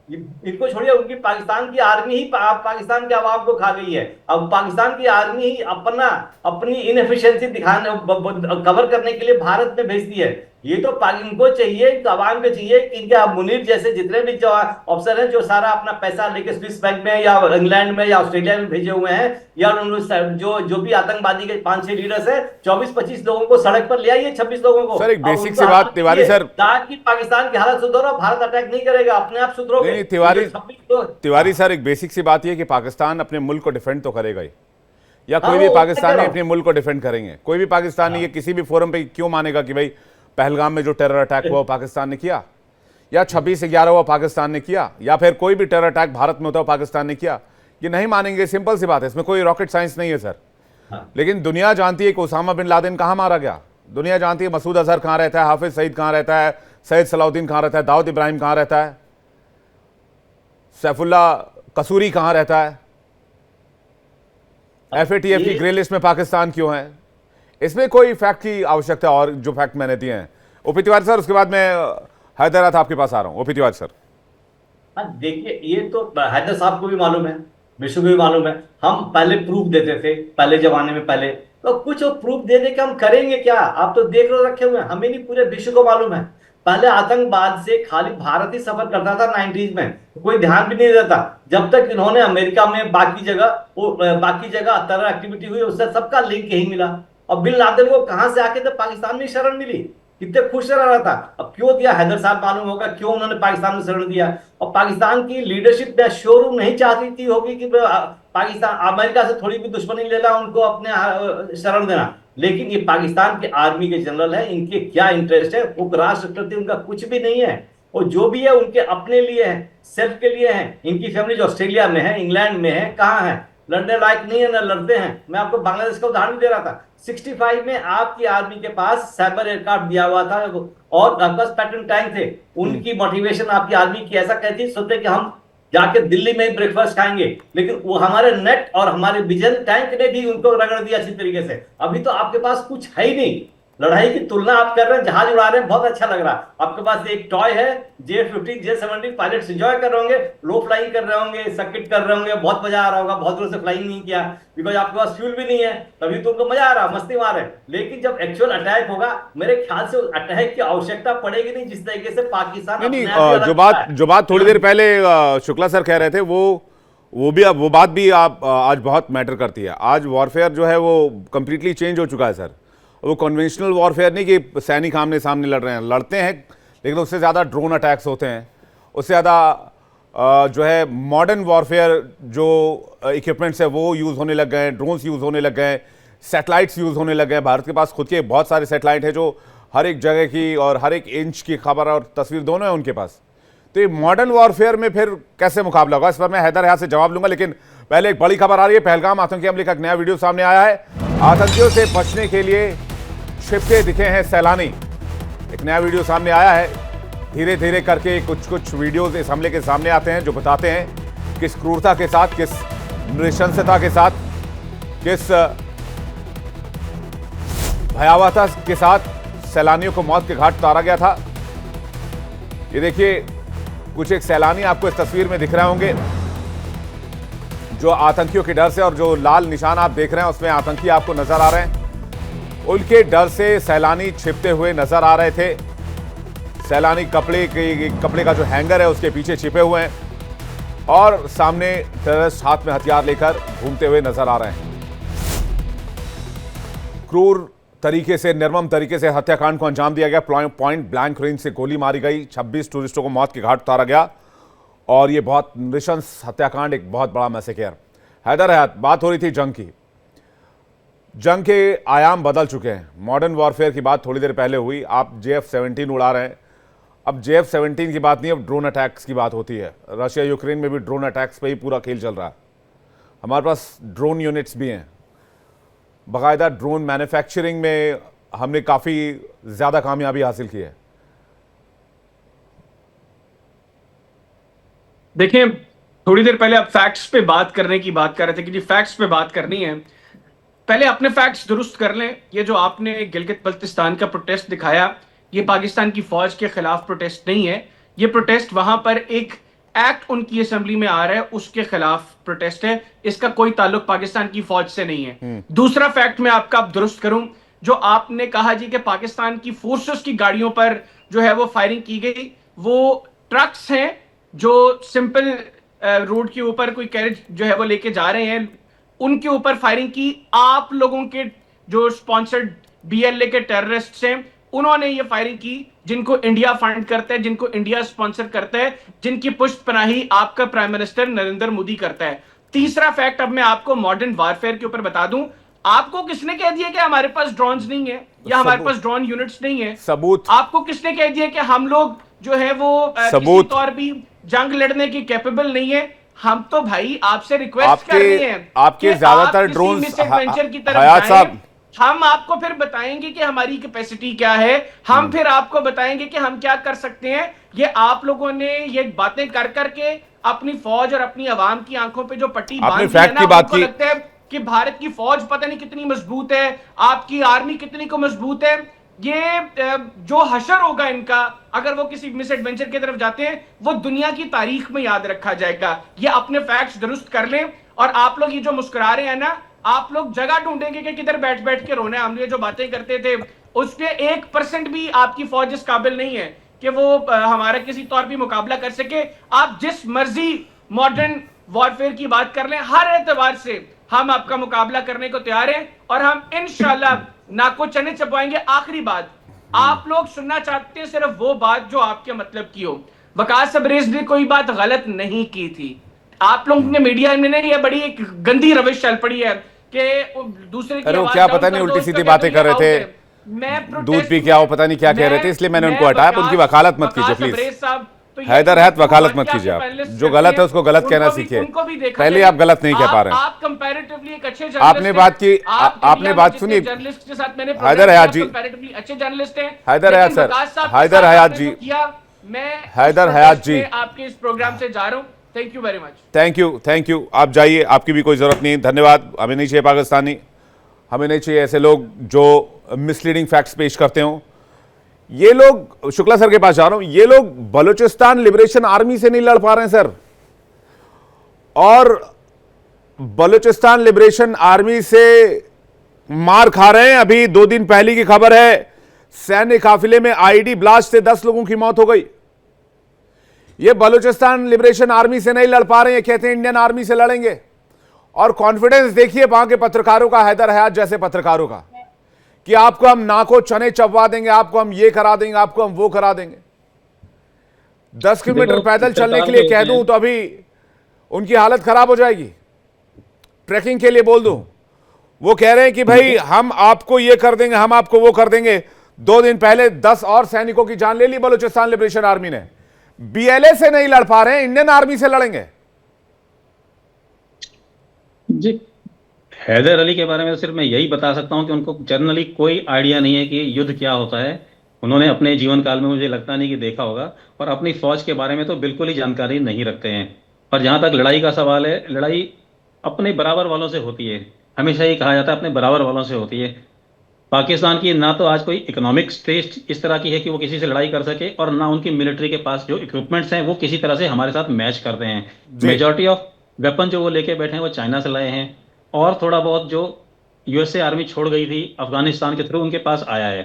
इनको छोड़िए, उनकी पाकिस्तान की आर्मी ही पाकिस्तान के आवाम को खा गई है। अब पाकिस्तान की आर्मी ही अपनी इनएफिशिएंसी दिखाने, कवर करने के लिए भारत में भेजती है। ये तो इनको चाहिए, तो आवाम को चाहिए कि इनके मुनीर जैसे जितने भी जो अफसर हैं, जो सारा अपना पैसा लेके स्विस बैंक में या इंग्लैंड में या ऑस्ट्रेलिया में भेजे हुए हैं, या जो भी आतंकवादी के 5-6 लीडर्स हैं, 24-25 लोगों को सड़क पर ले आइए, 26 लोगों को। सर एक बेसिक सी बात तिवारी सर, ताकि पाकिस्तान की हालत सुधरो, भारत अटैक नहीं करेगा, अपने आप सुधरोगे। तिवारी सर एक बेसिक सी बात यह कि पाकिस्तान अपने मुल्क को डिफेंड तो करेगा ही, या कोई भी पाकिस्तानी अपने मुल्क को डिफेंड करेंगे। कोई भी पाकिस्तानी ये किसी भी फोरम पे क्यों मानेगा कि भाई पहलगाम में जो टेरर अटैक हुआ वो पाकिस्तान ने किया, या 26/11 हुआ पाकिस्तान ने किया, या फिर कोई भी टेरर अटैक भारत में होता हो पाकिस्तान ने किया, ये नहीं मानेंगे। सिंपल सी बात है, इसमें कोई रॉकेट साइंस नहीं है सर। लेकिन दुनिया जानती है कि उसामा बिन लादेन कहां मारा गया, दुनिया जानती है मसूद अजहर कहां रहता है, हाफिज सईद कहां रहता है, सैयद सलाउद्दीन कहां रहता है, दाऊद इब्राहिम कहां रहता है, सैफुल्ला कसूरी कहां रहता है, FATF की ग्रे लिस्ट में पाकिस्तान क्यों है। इसमें कोई फैक्ट की आवश्यकता, और जो फैक्ट मैंने दिए हैं। ओपी तिवारी सर, उसके बाद मैं हैदराबाद आपके पास आ रहा हूं। ओपी तिवारी सर, हाँ देखिए, ये तो हैदर साहब को भी मालूम है, विश्व को भी मालूम है। हम पहले प्रूफ देते थे, पहले जमाने में, पहले तो कुछ प्रूफ दे दे के हम करेंगे क्या? आप तो देख रखे हुए हैं, हमें नहीं, पूरे विश्व को मालूम है। पहले आतंकवाद से खाली भारत ही सफर करता था 90s में, कोई ध्यान भी नहीं देता, जब तक इन्होंने अमेरिका में बाकी जगह टेरर एक्टिविटी हुई, उससे सबका लिंक यही मिला। और बिन लादेन को कहां से आके तो पाकिस्तान में शरण मिली, कितने खुश रह रहा था। अब क्यों दिया, हैदर साहब मालूम होगा क्यों उन्होंने पाकिस्तान में शरण दिया। और पाकिस्तान की लीडरशिप में शोरूम नहीं चाहती थी होगी कि पाकिस्तान अमेरिका से थोड़ी भी दुश्मनी लेना, उनको अपने शरण देना। लेकिन ये पाकिस्तान के आर्मी के जनरल है, इनके क्या इंटरेस्ट है, उपराष्ट्र प्रति उनका कुछ भी नहीं है। और जो भी है उनके अपने लिए है, सेल्फ के लिए है। इनकी फैमिली जो ऑस्ट्रेलिया में है, इंग्लैंड में है, कहाँ है, लड़ने लायक नहीं है, ना लड़ते हैं। मैं आपको बांग्लादेश का उदाहरण भी दे रहा था। 65 में आपकी आर्मी के पास सैबर एयरक्राफ्ट दिया हुआ था और आपका पैटर्न टैंक थे। उनकी मोटिवेशन आपकी आर्मी की ऐसा कहती, सोचते कि हम जाके दिल्ली में ही ब्रेकफास्ट खाएंगे, लेकिन वो हमारे नेट और हमारे विजन टैंक ने भी उनको रगड़ दिया अच्छी तरीके से। अभी तो आपके पास कुछ है ही नहीं, लड़ाई की तुलना आप कर रहे हैं, जहाज उड़ा रहे हैं, बहुत अच्छा लग रहा है। आपके पास एक टॉय है, J-50 J-70, पायलट्स एंजॉय कर रहे होंगे, लो फ्लाइंग कर रहे होंगे, सर्किट कर रहे होंगे, बहुत मजा आ रहा होगा। बहुत दूर से फ्लाइंग नहीं किया बिकॉज आपके पास फ्यूल भी नहीं है, तभी तो उनको मजा आ रहा, मस्ती मार रहे हैं। लेकिन जब एक्चुअल अटैक होगा, मेरे ख्याल से अटैक की आवश्यकता पड़ेगी नहीं, जिस तरीके से पाकिस्तान नहीं अपने आप ही अलग जो बात थोड़ी देर पहले शुक्ला सर कह रहे थे वो बात भी आप आज बहुत मैटर करती है। आज वॉरफेयर जो है वो कंप्लीटली चेंज हो चुका है सर। वो कन्वेंशनल वॉरफेयर नहीं कि सैनिक आमने सामने लड़ रहे हैं, लड़ते हैं, लेकिन उससे ज़्यादा ड्रोन अटैक्स होते हैं, उससे ज़्यादा जो है मॉडर्न वॉरफेयर जो इक्विपमेंट्स है वो यूज़ होने लग गए हैं, ड्रोन्स यूज़ होने लग गए हैं, सैटेलाइट्स यूज़ होने लग गए हैं। भारत के पास खुद के बहुत सारे सैटेलाइट हैं जो हर एक जगह की और हर एक इंच की खबर और तस्वीर दोनों है उनके पास। तो ये मॉडर्न वॉरफेयर में फिर कैसे मुकाबला होगा, इस पर मैं हैदर हयात से जवाब लूंगा। लेकिन पहले एक बड़ी खबर आ रही है, पहलगाम आतंकी हमले का एक नया वीडियो सामने आया है। आतंकियों से बचने के लिए छिपते दिखे हैं सैलानी। एक नया वीडियो सामने आया है। धीरे धीरे करके कुछ वीडियोस इस हमले के सामने आते हैं जो बताते हैं किस क्रूरता के साथ, किस नृशंसता के साथ, किस भयावहता के साथ सैलानियों को मौत के घाट उतारा गया था। ये देखिए, कुछ एक सैलानी आपको इस तस्वीर में दिख रहे होंगे जो आतंकियों के डर से, और जो लाल निशान आप देख रहे हैं उसमें आतंकी आपको नजर आ रहे हैं, उनके डर से सैलानी छिपते हुए नजर आ रहे थे। सैलानी कपड़े का जो हैंगर है उसके पीछे छिपे हुए हैं और सामने टेररिस्ट हाथ में हथियार लेकर घूमते हुए नजर आ रहे हैं। क्रूर तरीके से, निर्मम तरीके से हत्याकांड को अंजाम दिया गया। पॉइंट ब्लैंक रेंज से गोली मारी गई, 26 टूरिस्टों को मौत के घाट उतारा गया और यह बहुत नृशंस हत्याकांड, एक बहुत बड़ा मैसेकेयर। हैदर हयात, बात हो रही थी जंग की। जंग के आयाम बदल चुके हैं। मॉडर्न वॉरफेयर की बात थोड़ी देर पहले हुई, आप JF-17 उड़ा रहे हैं। अब JF-17 की बात नहीं, अब ड्रोन अटैक्स की बात होती है। रशिया यूक्रेन में भी ड्रोन अटैक्स पे ही पूरा खेल चल रहा है। हमारे पास ड्रोन यूनिट्स भी हैं, बाकायदा ड्रोन मैन्युफैक्चरिंग में हमने काफ़ी ज़्यादा कामयाबी हासिल की है। देखिए, थोड़ी देर पहले आप फैक्ट्स पे बात करने की बात कर रहे थे कि जी फैक्ट्स पे बात करनी है। पहले अपने फैक्ट्स दुरुस्त कर लें। ये जो आपने गिलगित बल्तिस्तान का प्रोटेस्ट दिखाया, ये पाकिस्तान की फौज के खिलाफ प्रोटेस्ट नहीं है। ये प्रोटेस्ट वहां पर एक एक्ट उनकी असेंबली में आ रहा है, उसके खिलाफ प्रोटेस्ट है। इसका कोई ताल्लुक पाकिस्तान की फौज से नहीं है। दूसरा फैक्ट मैं आपका दुरुस्त करूं, जो आपने कहा जी कि पाकिस्तान की फोर्सेस की गाड़ियों पर जो है वो फायरिंग की गई, वो ट्रक्स हैं जो सिंपल रोड के ऊपर कोई कैरेज जो है वो लेके जा रहे हैं, उनके ऊपर फायरिंग की। आप लोगों के जो स्पॉन्सर्ड BLA के टेररिस्ट हैं, उन्होंने ये फायरिंग की, जिनको इंडिया फंड करता है, जिनको इंडिया स्पॉन्सर करता है, जिनकी पुष्टपनाही आपका प्राइम मिनिस्टर नरेंद्र मोदी करता है। तीसरा फैक्ट अब मैं आपको मॉडर्न वॉरफेयर के ऊपर बता दूं। आपको किसने कह दिया कि हमारे पास ड्रोन्स नहीं है या हमारे पास ड्रोन यूनिट्स नहीं है? सबूत। आपको किसने कह दिया कि हम लोग जो है वो किसी तौर भी जंग लड़ने की कैपेबल नहीं है? हम तो भाई आपसे रिक्वेस्ट कर रहे हैं, आपके ज्यादातर ड्रोन की तरफ जाएं। हम आपको फिर बताएंगे कि हमारी कैपेसिटी क्या है, हम फिर आपको बताएंगे कि हम क्या कर सकते हैं। ये आप लोगों ने ये बातें कर करके अपनी फौज और अपनी आवाम की आंखों पे जो पट्टी बांधी है ना, उनको लगता है कि भारत की फौज पता नहीं कितनी मजबूत है, आपकी आर्मी कितनी को मजबूत है। ये जो हशर होगा इनका, अगर वो किसी मिस एडवेंचर की तरफ जाते हैं, वो दुनिया की तारीख में याद रखा जाएगा। ये अपने फैक्ट्स दुरुस्त कर लें। और आप लोग ये जो मुस्कुरा रहे हैं ना, आप लोग जगह ढूंढेंगे कि किधर बैठ बैठ के रोना है। हम ये जो बातें करते थे उसके 1% भी आपकी फौज इस काबिल नहीं है कि वो हमारा किसी तौर पे मुकाबला कर सके। आप जिस मर्जी मॉडर्न वॉरफेयर की बात कर लें, हर एतबार से हम आपका मुकाबला करने को तैयार हैं और हम इंशाल्लाह नाको चने चबाएंगे। आखिरी बात, आप लोग सुनना चाहते हैं सिर्फ वो बात जो आपके मतलब की हो। वकास सबरेज ने कोई बात गलत नहीं की थी। आप लोगों ने मीडिया में ये बड़ी एक गंदी रविश चल पड़ी है कि दूसरे की आवाज क्या पता नहीं उल्टी सीधी बातें कर रहे थे, दूध पी क्या हो पता नहीं क्या कह रहे थे, इसलिए मैंने उनको हटाया। उनकी वकालत मत कीजिए प्लीज। हैदर हयात, वकालत मत कीजिए। आप जो गलत है उसको गलत कहना सीखिए। पहले आप गलत नहीं कह पा रहे हैं। आप कंपैरेटिवली एक अच्छे आपने बात की, आपने बात सुनी। जर्नलिस्ट के साथ मैंने हैदर हयात जी, कंपैरेटिवली अच्छे जर्नलिस्ट हैं। हैदर हयात सर, हैदर हयात जी, मैं हैदर हयात जी आपके इस प्रोग्राम से जा रहा हूं। Thank you very much. Thank you, thank you. आप जाइए, आपकी भी कोई जरूरत नहीं। धन्यवाद। हमें नहीं चाहिए पाकिस्तानी। हमें नहीं चाहिए ऐसे लोग जो मिसलीडिंग फैक्ट्स पेश करते हो। ये लोग, शुक्ला सर के पास जा रहा हूं, ये लोग बलूचिस्तान लिबरेशन आर्मी से नहीं लड़ पा रहे हैं सर, और बलूचिस्तान लिबरेशन आर्मी से मार खा रहे हैं। अभी 2 दिन पहले की खबर है, सैन्य काफिले में आईडी ब्लास्ट से 10 लोगों की मौत हो गई। ये बलूचिस्तान लिबरेशन आर्मी से नहीं लड़ पा रहे हैं, कहते हैं इंडियन आर्मी से लड़ेंगे। और कॉन्फिडेंस देखिए वहां के पत्रकारों का, हैदर हयात जैसे पत्रकारों का, कि आपको हम नाको चने चबवा देंगे, आपको हम ये करा देंगे, आपको हम वो करा देंगे। 10 किलोमीटर पैदल चलने के लिए कह दूं तो अभी उनकी हालत खराब हो जाएगी। ट्रैकिंग के लिए बोल दूं, वो कह रहे हैं कि भाई हम आपको ये कर देंगे, हम आपको वो कर देंगे। 2 दिन पहले 10 और सैनिकों की जान ले ली बलूचिस्तान लिबरेशन आर्मी ने। बीएलए से नहीं लड़ पा रहे हैं, इंडियन आर्मी से लड़ेंगे। जी, हैदर अली के बारे में सिर्फ मैं यही बता सकता हूं कि उनको जनरली कोई आइडिया नहीं है कि युद्ध क्या होता है। उन्होंने अपने जीवन काल में, मुझे लगता नहीं कि देखा होगा, और अपनी फौज के बारे में तो बिल्कुल ही जानकारी नहीं रखते हैं। और जहां तक लड़ाई का सवाल है, लड़ाई अपने बराबर वालों से होती है। हमेशा ये कहा जाता है अपने बराबर वालों से होती है। पाकिस्तान की ना तो आज कोई इकोनॉमिक स्टेज इस तरह की है कि वो किसी से लड़ाई कर सके, और ना उनकी मिलिट्री के पास जो इक्विपमेंट्स हैं वो किसी तरह से हमारे साथ मैच करते हैं। मेजॉरिटी ऑफ वेपन जो वो लेके बैठे हैं वो चाइना से लाए हैं, और थोड़ा बहुत जो यूएसए आर्मी छोड़ गई थी अफगानिस्तान के थ्रू उनके पास आया है।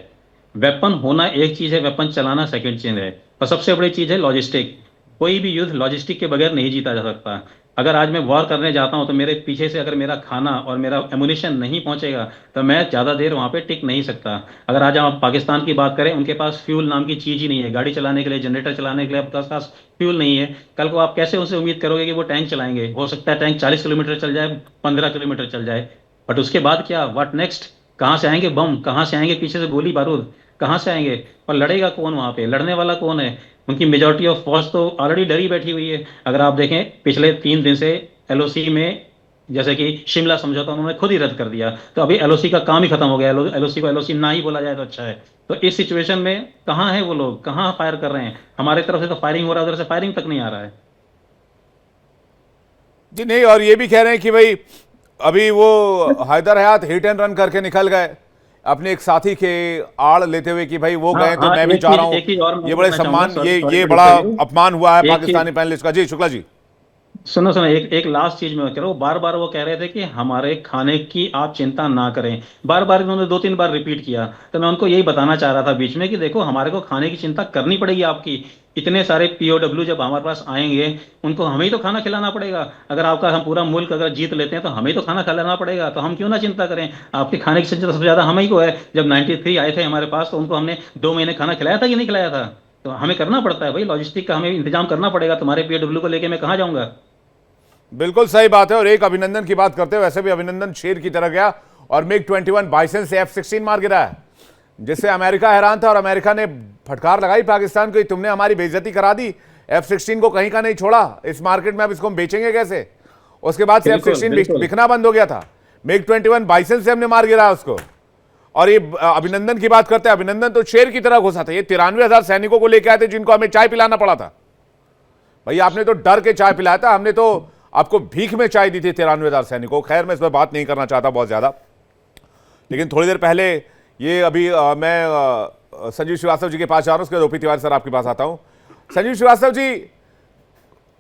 वेपन होना एक चीज़ है, वेपन चलाना सेकंड चीज़ है, और सबसे बड़ी चीज़ है लॉजिस्टिक। कोई भी युद्ध लॉजिस्टिक के बगैर नहीं जीता जा सकता। अगर आज मैं वॉर करने जाता हूं तो मेरे पीछे से अगर मेरा खाना और मेरा एमुनिशन नहीं पहुंचेगा तो मैं ज़्यादा देर वहां पे टिक नहीं सकता। अगर आज हम पाकिस्तान की बात करें, उनके पास फ्यूल नाम की चीज़ ही नहीं है। गाड़ी चलाने के लिए, जनरेटर चलाने के लिए आपके पास फ्यूल नहीं है। कल को आप कैसे उनसे उम्मीद करोगे कि वो टैंक चलाएंगे? हो सकता है टैंक 40 किलोमीटर चल जाए, 15 किलोमीटर चल जाए, बट उसके बाद क्या? What next? कहाँ से आएंगे बम? कहाँ से आएंगे पीछे से गोली बारूद? कहाँ से आएंगे? और लड़ेगा कौन वहां पे? लड़ने वाला कौन है? उनकी मेजॉरिटी ऑफ फोर्स तो ऑलरेडी डरी बैठी हुई है। अगर आप देखें पिछले 3 दिन से एलओसी में, जैसे कि शिमला समझौता उन्होंने खुद ही रद्द कर दिया, तो अभी एलओसी का काम ही खत्म हो गया। एलओसी को एलओसी ना ही बोला जाए तो अच्छा है। तो इस सिचुएशन में कहाँ है वो लोग? कहाँ फायर कर रहे हैं? हमारे तरफ से तो फायरिंग हो रहा है, उधर से फायरिंग तक नहीं आ रहा है। जी नहीं, और ये भी कह रहे हैं कि भाई अभी वो हैदर हयात हिट एंड रन करके निकल गए अपने एक साथी के आड़ लेते हुए कि भाई वो गए तो मैं भी जा रहा हूं। ये बड़े सम्मान, ये बड़ा अपमान हुआ है पाकिस्तानी पैनलिस्ट का। जी शुक्ला जी, सुनो सुनो, एक लास्ट चीज में करो। बार बार वो कह रहे थे कि हमारे खाने की आप चिंता ना करें। बार बार उन्होंने 2-3 बार रिपीट किया। तो मैं उनको यही बताना चाह रहा था बीच में कि देखो, हमारे को खाने की चिंता करनी पड़ेगी आपकी। इतने सारे पीओडब्ल्यू जब हमारे पास आएंगे, उनको हमें ही तो खाना खिलाना पड़ेगा। अगर आपका हम पूरा मुल्क अगर जीत लेते हैं तो हमें तो खाना खिलाना पड़ेगा। तो हम क्यों ना चिंता करें? आपकी खाने की चिंता सबसे ज्यादा हमें ही को है। जब 93 आए थे हमारे पास तो उनको हमने 2 महीने खाना खिलाया था कि नहीं खिलाया था? तो हमें करना पड़ता है भाई, लॉजिस्टिक का हमें इंतजाम करना पड़ेगा। तुम्हारे पीओडब्ल्यू को लेकर मैं कहाँ जाऊंगा? बिल्कुल सही बात है। और एक अभिनंदन की बात करते हैं, वैसे भी अभिनंदन शेर की तरह गया और मिग 21 बाइसन से F-16 मार गिराया, जिससे अमेरिका हैरान था। और अमेरिका ने फटकार लगाई पाकिस्तान को, तुमने हमारी बेइज्जती करा दी, F-16 को कहीं का नहीं छोड़ा इस मार्केट में, अब इसको हम बेचेंगे कैसे? उसके बाद से F-16 बिकना बंद हो गया था। मिग 21 बाइसन से हमने मार गिराया उसको। और ये अभिनंदन की बात करते हैं, अभिनंदन तो शेर की तरह घुसा था। ये 93,000 सैनिकों को लेकर आए थे जिनको हमें चाय पिलाना पड़ा था। भैया आपने तो डर के चाय पिलाया था, हमने तो आपको भीख में चाय दी थी 93,000 सैनिकों। खैर मैं इस पर बात नहीं करना चाहता बहुत ज्यादा, लेकिन थोड़ी देर पहले ये अभी मैं संजीव श्रीवास्तव जी के पास जा रहा हूं, उसके बाद ओपी तिवारी सर आपके पास आता हूं। संजीव श्रीवास्तव जी,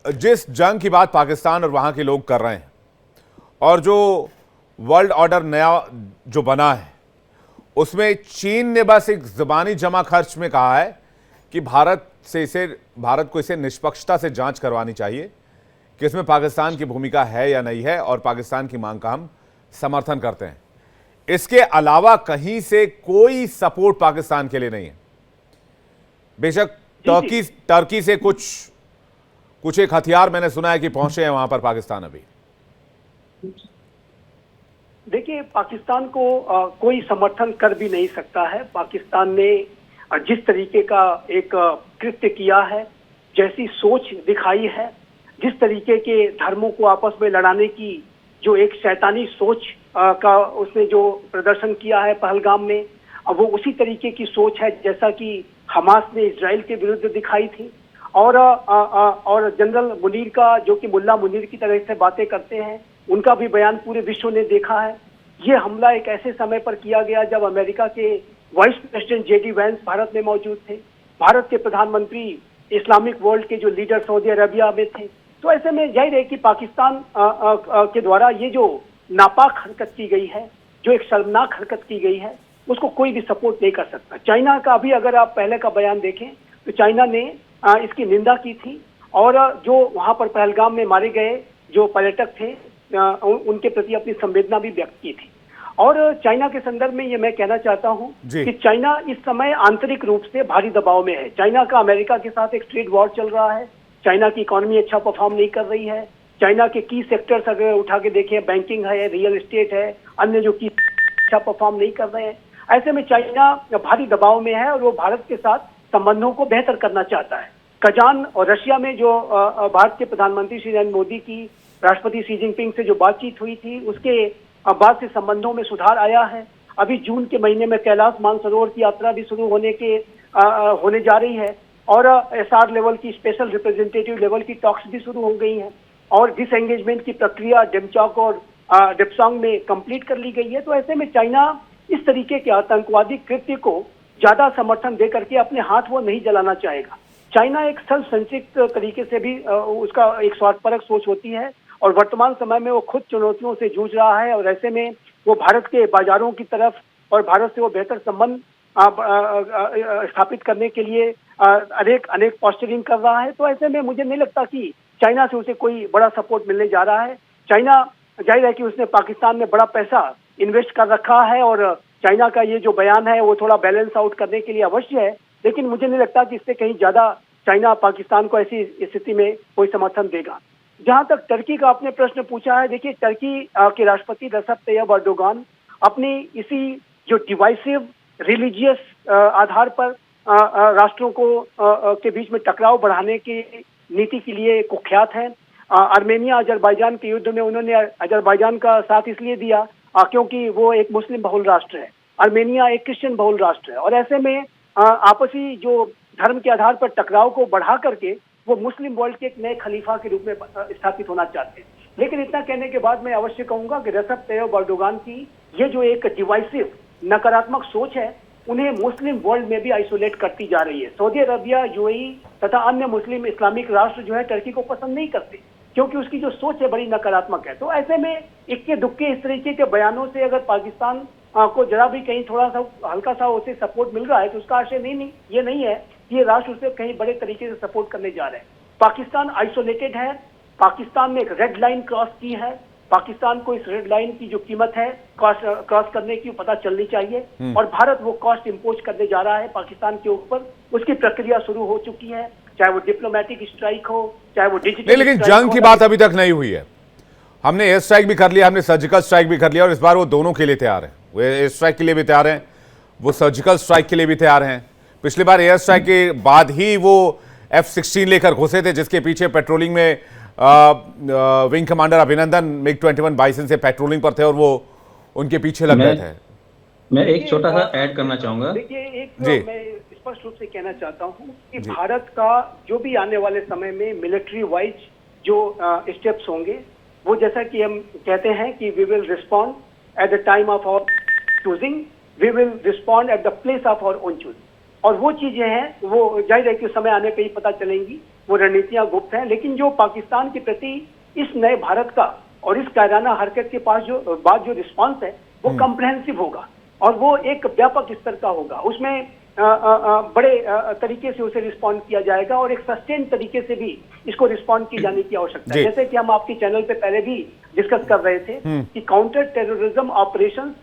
जिस जंग की बात पाकिस्तान और वहां के लोग कर रहे हैं, और जो वर्ल्ड ऑर्डर नया जो बना है, उसमें चीन ने बस एक ज़बानी जमा खर्च में कहा है कि भारत को इसे निष्पक्षता से जांच करवानी चाहिए कि इसमें पाकिस्तान की भूमिका है या नहीं है, और पाकिस्तान की मांग का हम समर्थन करते हैं। इसके अलावा कहीं से कोई सपोर्ट पाकिस्तान के लिए नहीं है। बेशक टर्की से कुछ एक हथियार मैंने सुना है कि पहुंचे हैं वहां पर पाकिस्तान अभी। देखिए, पाकिस्तान को कोई समर्थन कर भी नहीं सकता है। पाकिस्तान ने जिस तरीके का एक कृत्य किया है, जैसी सोच दिखाई है, जिस तरीके के धर्मों को आपस में लड़ाने की जो एक शैतानी सोच का उसने जो प्रदर्शन किया है पहलगाम में, वो उसी तरीके की सोच है जैसा कि हमास ने इजराइल के विरुद्ध दिखाई थी। और जनरल मुनीर का, जो कि मुल्ला मुनीर की तरह से बातें करते हैं, उनका भी बयान पूरे विश्व ने देखा है। ये हमला एक ऐसे समय पर किया गया जब अमेरिका के vice president JD Vance Bharat में मौजूद थे, भारत के प्रधानमंत्री इस्लामिक वर्ल्ड के जो लीडर सऊदी अरबिया में थे। तो ऐसे में जाहिर है कि पाकिस्तान के द्वारा ये जो नापाक हरकत की गई है, जो एक शर्मनाक हरकत की गई है, उसको कोई भी सपोर्ट नहीं कर सकता। चाइना का भी अगर आप पहले का बयान देखें तो चाइना ने इसकी निंदा की थी और जो वहां पर पहलगाम में मारे गए जो पर्यटक थे उनके प्रति अपनी संवेदना भी व्यक्त की थी। और चाइना के संदर्भ में ये मैं कहना चाहता हूं कि चाइना इस समय आंतरिक रूप से भारी दबाव में है। चाइना का अमेरिका के साथ एक ट्रेड वॉर चल रहा है, चाइना की इकोनॉमी अच्छा परफॉर्म नहीं कर रही है, चाइना के की सेक्टर्स अगर उठा के देखें, बैंकिंग है, रियल एस्टेट है, अन्य जो की अच्छा परफॉर्म नहीं कर रहे हैं। ऐसे में चाइना भारी दबाव में है और वो भारत के साथ संबंधों को बेहतर करना चाहता है। कजान और रशिया में जो भारत के प्रधानमंत्री श्री नरेंद्र मोदी की राष्ट्रपति शी जिनपिंग से जो बातचीत हुई थी उसके बाद से संबंधों में सुधार आया है। अभी जून के महीने में कैलाश मानसरोवर की यात्रा भी शुरू होने जा रही है और एसआर लेवल की स्पेशल रिप्रेजेंटेटिव लेवल की टॉक्स भी शुरू हो गई हैं और डिसएंगेजमेंट की प्रक्रिया डेमचौक और डेप्सांग में कंप्लीट कर ली गई है। तो ऐसे में चाइना इस तरीके के आतंकवादी कृत्य को ज्यादा समर्थन दे करके अपने हाथ वो नहीं जलाना चाहेगा। चाइना एक सेल्फ सेंट्रिक तरीके से भी उसका एक स्वार्थपरक सोच होती है और वर्तमान समय में वो खुद चुनौतियों से जूझ रहा है और ऐसे में वो भारत के बाजारों की तरफ और भारत से वो बेहतर संबंध स्थापित करने के लिए अनेक पॉस्चरिंग कर रहा है। तो ऐसे में मुझे नहीं लगता कि चाइना से उसे कोई बड़ा सपोर्ट मिलने जा रहा है। चाइना जाहिर है कि उसने पाकिस्तान में बड़ा पैसा इन्वेस्ट कर रखा है और चाइना का ये जो बयान है वो थोड़ा बैलेंस आउट करने के लिए अवश्य है, लेकिन मुझे नहीं लगता कि इससे कहीं ज्यादा चाइना पाकिस्तान को ऐसी स्थिति में कोई समर्थन देगा। जहां तक टर्की का आपने प्रश्न पूछा है, देखिए टर्की के राष्ट्रपति रसेप तैयब अर्दोगान अपनी इसी जो डिवाइसिव रिलीजियस आधार पर राष्ट्रों को के बीच में टकराव बढ़ाने की नीति के लिए कुख्यात है। आर्मेनिया अजरबैजान के युद्ध में उन्होंने अजरबैजान का साथ इसलिए दिया क्योंकि वो एक मुस्लिम बहुल राष्ट्र है, आर्मेनिया एक क्रिश्चियन बहुल राष्ट्र है और ऐसे में आपसी जो धर्म के आधार पर टकराव को बढ़ा करके वो मुस्लिम वर्ल्ड के एक नए खलीफा के रूप में स्थापित होना चाहते हैं। लेकिन इतना कहने के बाद मैं अवश्य कहूंगा कि रसेप तैयब अर्दोगान की ये जो एक डिवाइसिव नकारात्मक सोच है उन्हें मुस्लिम वर्ल्ड में भी आइसोलेट करती जा रही है। सऊदी अरबिया, यूएई तथा अन्य मुस्लिम इस्लामिक राष्ट्र जो है टर्की को पसंद नहीं करते क्योंकि उसकी जो सोच है बड़ी नकारात्मक है। तो ऐसे में इक्के दुक्के इस तरीके के बयानों से अगर पाकिस्तान को जरा भी कहीं थोड़ा सा हल्का सा उसे सपोर्ट मिल रहा है तो उसका आशय ये नहीं है कि ये राष्ट्र उसे कहीं बड़े तरीके से सपोर्ट करने जा रहे हैं। पाकिस्तान आइसोलेटेड है, पाकिस्तान ने एक रेड लाइन क्रॉस की है, पाकिस्तान को इस रेड लाइन की जो कीमत है क्रॉस करने की पता चलनी चाहिए और भारत वो कॉस्ट इम्पोज करने जा रहा है पाकिस्तान के ऊपर। उसकी प्रक्रिया शुरू हो चुकी है, चाहे वो डिप्लोमेटिक स्ट्राइक हो, चाहे वो डिजिटल। लेकिन जंग की बात अभी तक नहीं हुई है। हमने एयर स्ट्राइक भी कर लिया, हमने सर्जिकल स्ट्राइक भी कर लिया और इस बार वो दोनों के लिए तैयार हैं। वो एयर स्ट्राइक के लिए भी तैयार हैं, वो सर्जिकल स्ट्राइक के लिए भी तैयार हैं। पिछली बार एयर स्ट्राइक के बाद ही वो F-16 लेकर घुसे थे जिसके पीछे पेट्रोलिंग में विंग कमांडर अभिनंदन MiG-21 बाइसन से पेट्रोलिंग पर थे और वो उनके पीछे लग गए थे। मैं एक छोटा सा ऐड करना चाहूंगा। देखिए एक मैं स्पष्ट रूप से कहना चाहता हूं कि भारत का जो भी आने वाले समय में मिलिट्री वाइज जो स्टेप्स होंगे वो जैसा कि हम कहते हैं कि we will respond at the time of our choosing, we will respond at the place of our own choosing. और वो चीजें हैं वो जाहिर है कि समय आने पे ही पता चलेंगी, वो रणनीतियां गुप्त हैं। लेकिन जो पाकिस्तान के प्रति इस नए भारत का और इस कायराना हरकत के पास जो रिस्पॉन्स है वो कम्प्रहेंसिव होगा और वो एक व्यापक स्तर का होगा। उसमें बड़े तरीके से उसे रिस्पॉन्ड किया जाएगा और एक सस्टेन तरीके से भी इसको रिस्पॉन्ड की जाने की आवश्यकता है। जैसे कि हम आपके चैनल पे पहले भी डिस्कस कर रहे थे कि काउंटर टेररिज्म ऑपरेशन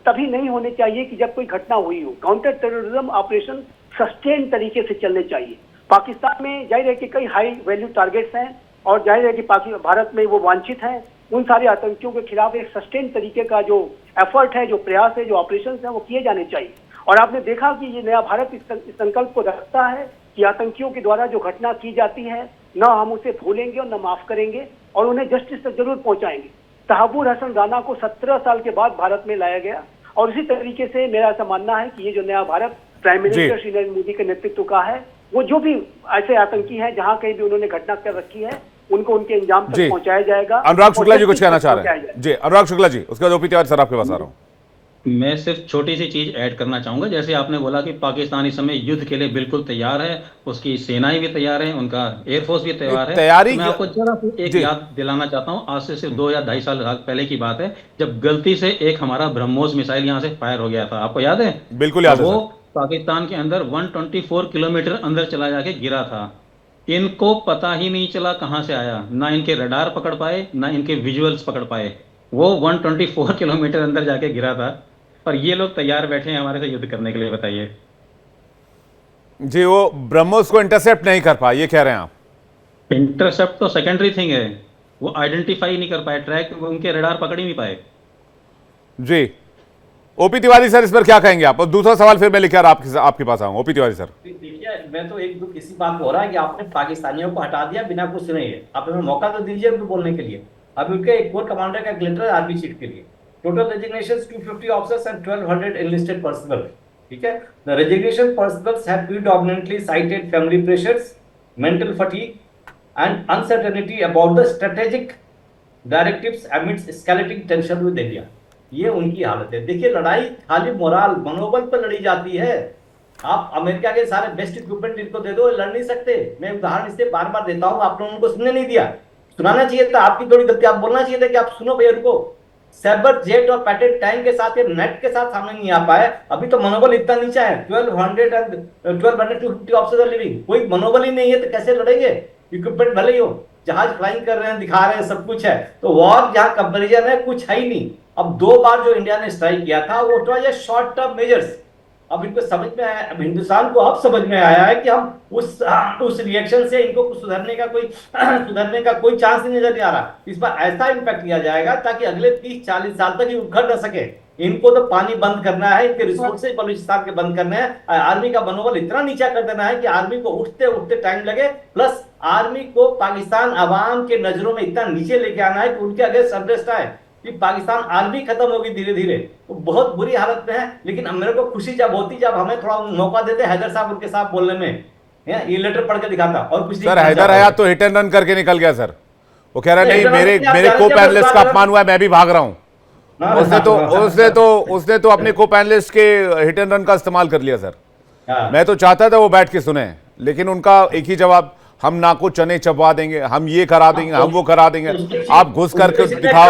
तभी नहीं होने चाहिए कि जब कोई घटना हुई हो। काउंटर टेररिज्म ऑपरेशन सस्टेन तरीके से चलने चाहिए। पाकिस्तान में जाहिर है कि कई हाई वैल्यू टारगेट्स हैं और जाहिर है कि भारत में वो वांछित हैं। उन सारे आतंकियों के खिलाफ एक सस्टेन तरीके का जो एफर्ट है, जो प्रयास है, जो ऑपरेशन है वो किए जाने चाहिए। और आपने देखा कि ये नया भारत इस संकल्प को रखता है कि आतंकियों के द्वारा जो घटना की जाती है न हम उसे भूलेंगे और न माफ करेंगे और उन्हें जस्टिस तक जरूर पहुंचाएंगे। तहव्वुर हसन राना को 17 साल के बाद भारत में लाया गया और इसी तरीके से मेरा ऐसा मानना है कि ये जो नया भारत प्राइम मिनिस्टर श्री नरेंद्र मोदी के नेतृत्व का है वो जो भी ऐसे आतंकी हैं जहां कहीं भी उन्होंने घटना कर रखी है उनको उनके अंजाम जी। तक पहुंचाया जाएगा। अनुराग शुक्ला जी कुछ कहना चाह रहे पहुंचाया हैं जाएगा। जी, अनुराग शुक्ला जी, उसके बाद ओपी तिवारी सर आपके पास आ रहा हूं। मैं सिर्फ छोटी सी चीज ऐड करना चाहूंगा। जैसे आपने बोला कि पाकिस्तान इस समय युद्ध के लिए बिल्कुल तैयार है, उसकी सेनाएं भी तैयार है, उनका एयरफोर्स भी तैयार है। तैयारी तो मैं आपको जरा सी एक जी। याद दिलाना चाहता हूं। आज से सिर्फ 2 या 2.5 साल पहले की बात है, जब गलती से एक हमारा ब्रह्मोस मिसाइल यहां से फायर हो गया था, आपको याद है? बिल्कुल याद है वो सर। पाकिस्तान के अंदर 124 किलोमीटर अंदर चला जाके गिरा था। इनको पता ही नहीं चला कहां से आया, ना इनके रडार पकड़ पाए, ना इनके विजुअल्स पकड़ पाए। वो 124 किलोमीटर अंदर जाके गिरा था, और ये लोग तैयार बैठे हैं हमारे से युद्ध करने के लिए। बताइए जी, वो ब्रह्मोस को इंटरसेप्ट नहीं कर पाए, ये कह रहे हैं आप? इंटरसेप्ट तो सेकेंडरी थिंग है, वो आइडेंटिफाई नहीं कर पाए, ट्रैक उनके रडार पकड़ ही नहीं पाए। जी, ओपी तिवारी सर इस पर क्या कहेंगे आप? और दूसरा सवाल फिर मैं लेकर आपके पास आऊंगा। OP Tiwari sir. देखिए, मैं तो एक दुख इसी बात को हो रहा है कि आपने पाकिस्तानियों को हटा दिया बिना कुछ सुने। आप हमें मौका तो दीजिए उनको बोलने के लिए। अभी उनके एक कोर कमांडर का एक लेटर है आर्मी चीफ के लिए। Total resignations 250 officers and 1200 enlisted personnel। ठीक है, the resignation personnels have predominantly cited family pressures, mental fatigue and uncertainty about the strategic directives amidst escalating tension with India। ये उनकी हालत है। देखिए, लड़ाई खाली मोराल मनोबल पर लड़ी जाती है। आप अमेरिका के सारे बेस्ट इक्विपमेंट इनको दे दो, लड़ नहीं सकते। मैं उदाहरण इससे बार बार देता हूं, आप लोगों को सुनने नहीं दिया। सुनाना चाहिए था, आपकी थोड़ी गलती। आप बोलना चाहिए था कि आप सुनो भैया उनको। सैबर जेट और पैटेड टैंक के साथ, ये नेट के साथ सामने नहीं आ पाए। अभी तो मनोबल इतना नीचा है। 1250 ऑफिसर्स लिविंग, कोई मनोबल ही नहीं है तो कैसे लड़ेंगे? इक्विपमेंट भले ही हो, जहाज फ्लाइंग कर रहे हैं, दिखा रहे हैं, सब कुछ है, तो वॉर जहां कंपेरिजन है कुछ है ही नहीं। अब 2 बार जो इंडिया ने स्ट्राइक किया था वो वाज शॉर्ट टर्म मेजर्स। अब इनको समझ में आया, अब हिंदुस्तान को अब समझ में आया है कि हम उस रिएक्शन से इनको सुधरने का कोई चांस नहीं नजर नहीं आ रहा। इस बार ऐसा इम्पैक्ट लिया जाएगा ताकि अगले 30-40 साल तक ये उखड़ न सके। इनको तो पानी बंद करना है, इनके रिसोर्सेज बलूचिस्तान के बंद करने हैं। आर्मी का मनोबल इतना नीचा कर देना है कि आर्मी को उठते उठते टाइम लगे, प्लस आर्मी को पाकिस्तान अवाम के नजरों में इतना नीचे लेके आना है कि उनके अगेंस्ट अनरेस्ट आए कि पाकिस्तान आर्मी खत्म होगी धीरे धीरे। तो बहुत बुरी हालत में है। लेकिन अब मेरे को खुशी जब होती जब हमें थोड़ा मौका देते हैदर साहब उनके साथ बोलने में, ये लेटर पढ़ के दिखाता और कुछ सर हैदर हयात तो हिट एंड रन करके निकल गया सर। वो कह रहा है नहीं, मेरे को पैनलिस्ट का अपमान हुआ है, मैं भी भाग रहा हूं। उसने तो अपने को पैनलिस्ट के हिट एंड रन का इस्तेमाल कर लिया सर। मैं तो चाहता था वो बैठ के सुने, लेकिन उनका एक ही जवाब, हम ना को चने चबवा देंगे, हम ये करा देंगे, हम वो करा देंगे, आप घुस करके दिखाओ,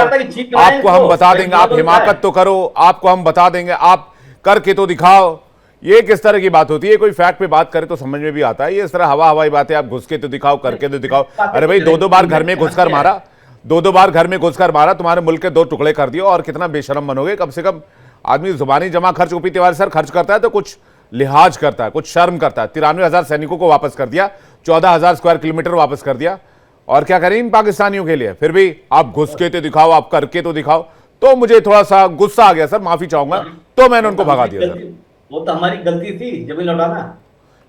आपको हम बता देंगे, आप हिमाकत तो करो, आपको हम बता देंगे, आप करके तो दिखाओ। ये किस तरह की बात होती है? कोई फैक्ट पे बात करे तो समझ में भी आता है। ये इस तरह हवाई बातें, आप घुस के तो दिखाओ, करके तो दिखाओ। अरे भाई, 2-2 बार घर में घुसकर मारा, 2-2 बार घर में घुसकर मारा, तुम्हारे मुल्क के 2 टुकड़े कर दिए, और कितना बेशरम बनोगे। कम से कम आदमी जुबानी जमा खर्च ओपी तिवारी सर खर्च करता है तो कुछ लिहाज करता है, कुछ शर्म करता है। 93,000 सैनिकों को वापस कर दिया, 14,000 स्क्वायर किलोमीटर वापस कर दिया, और क्या करें इन पाकिस्तानियों के लिए? फिर भी आप घुस के तो दिखाओ, आप करके तो दिखाओ। तो मुझे थोड़ा सा गुस्सा आ गया सर, माफी चाहूंगा, तो मैंने उनको भगा दिया सर। वो तो हमारी गलती थी जमीन लौटाना,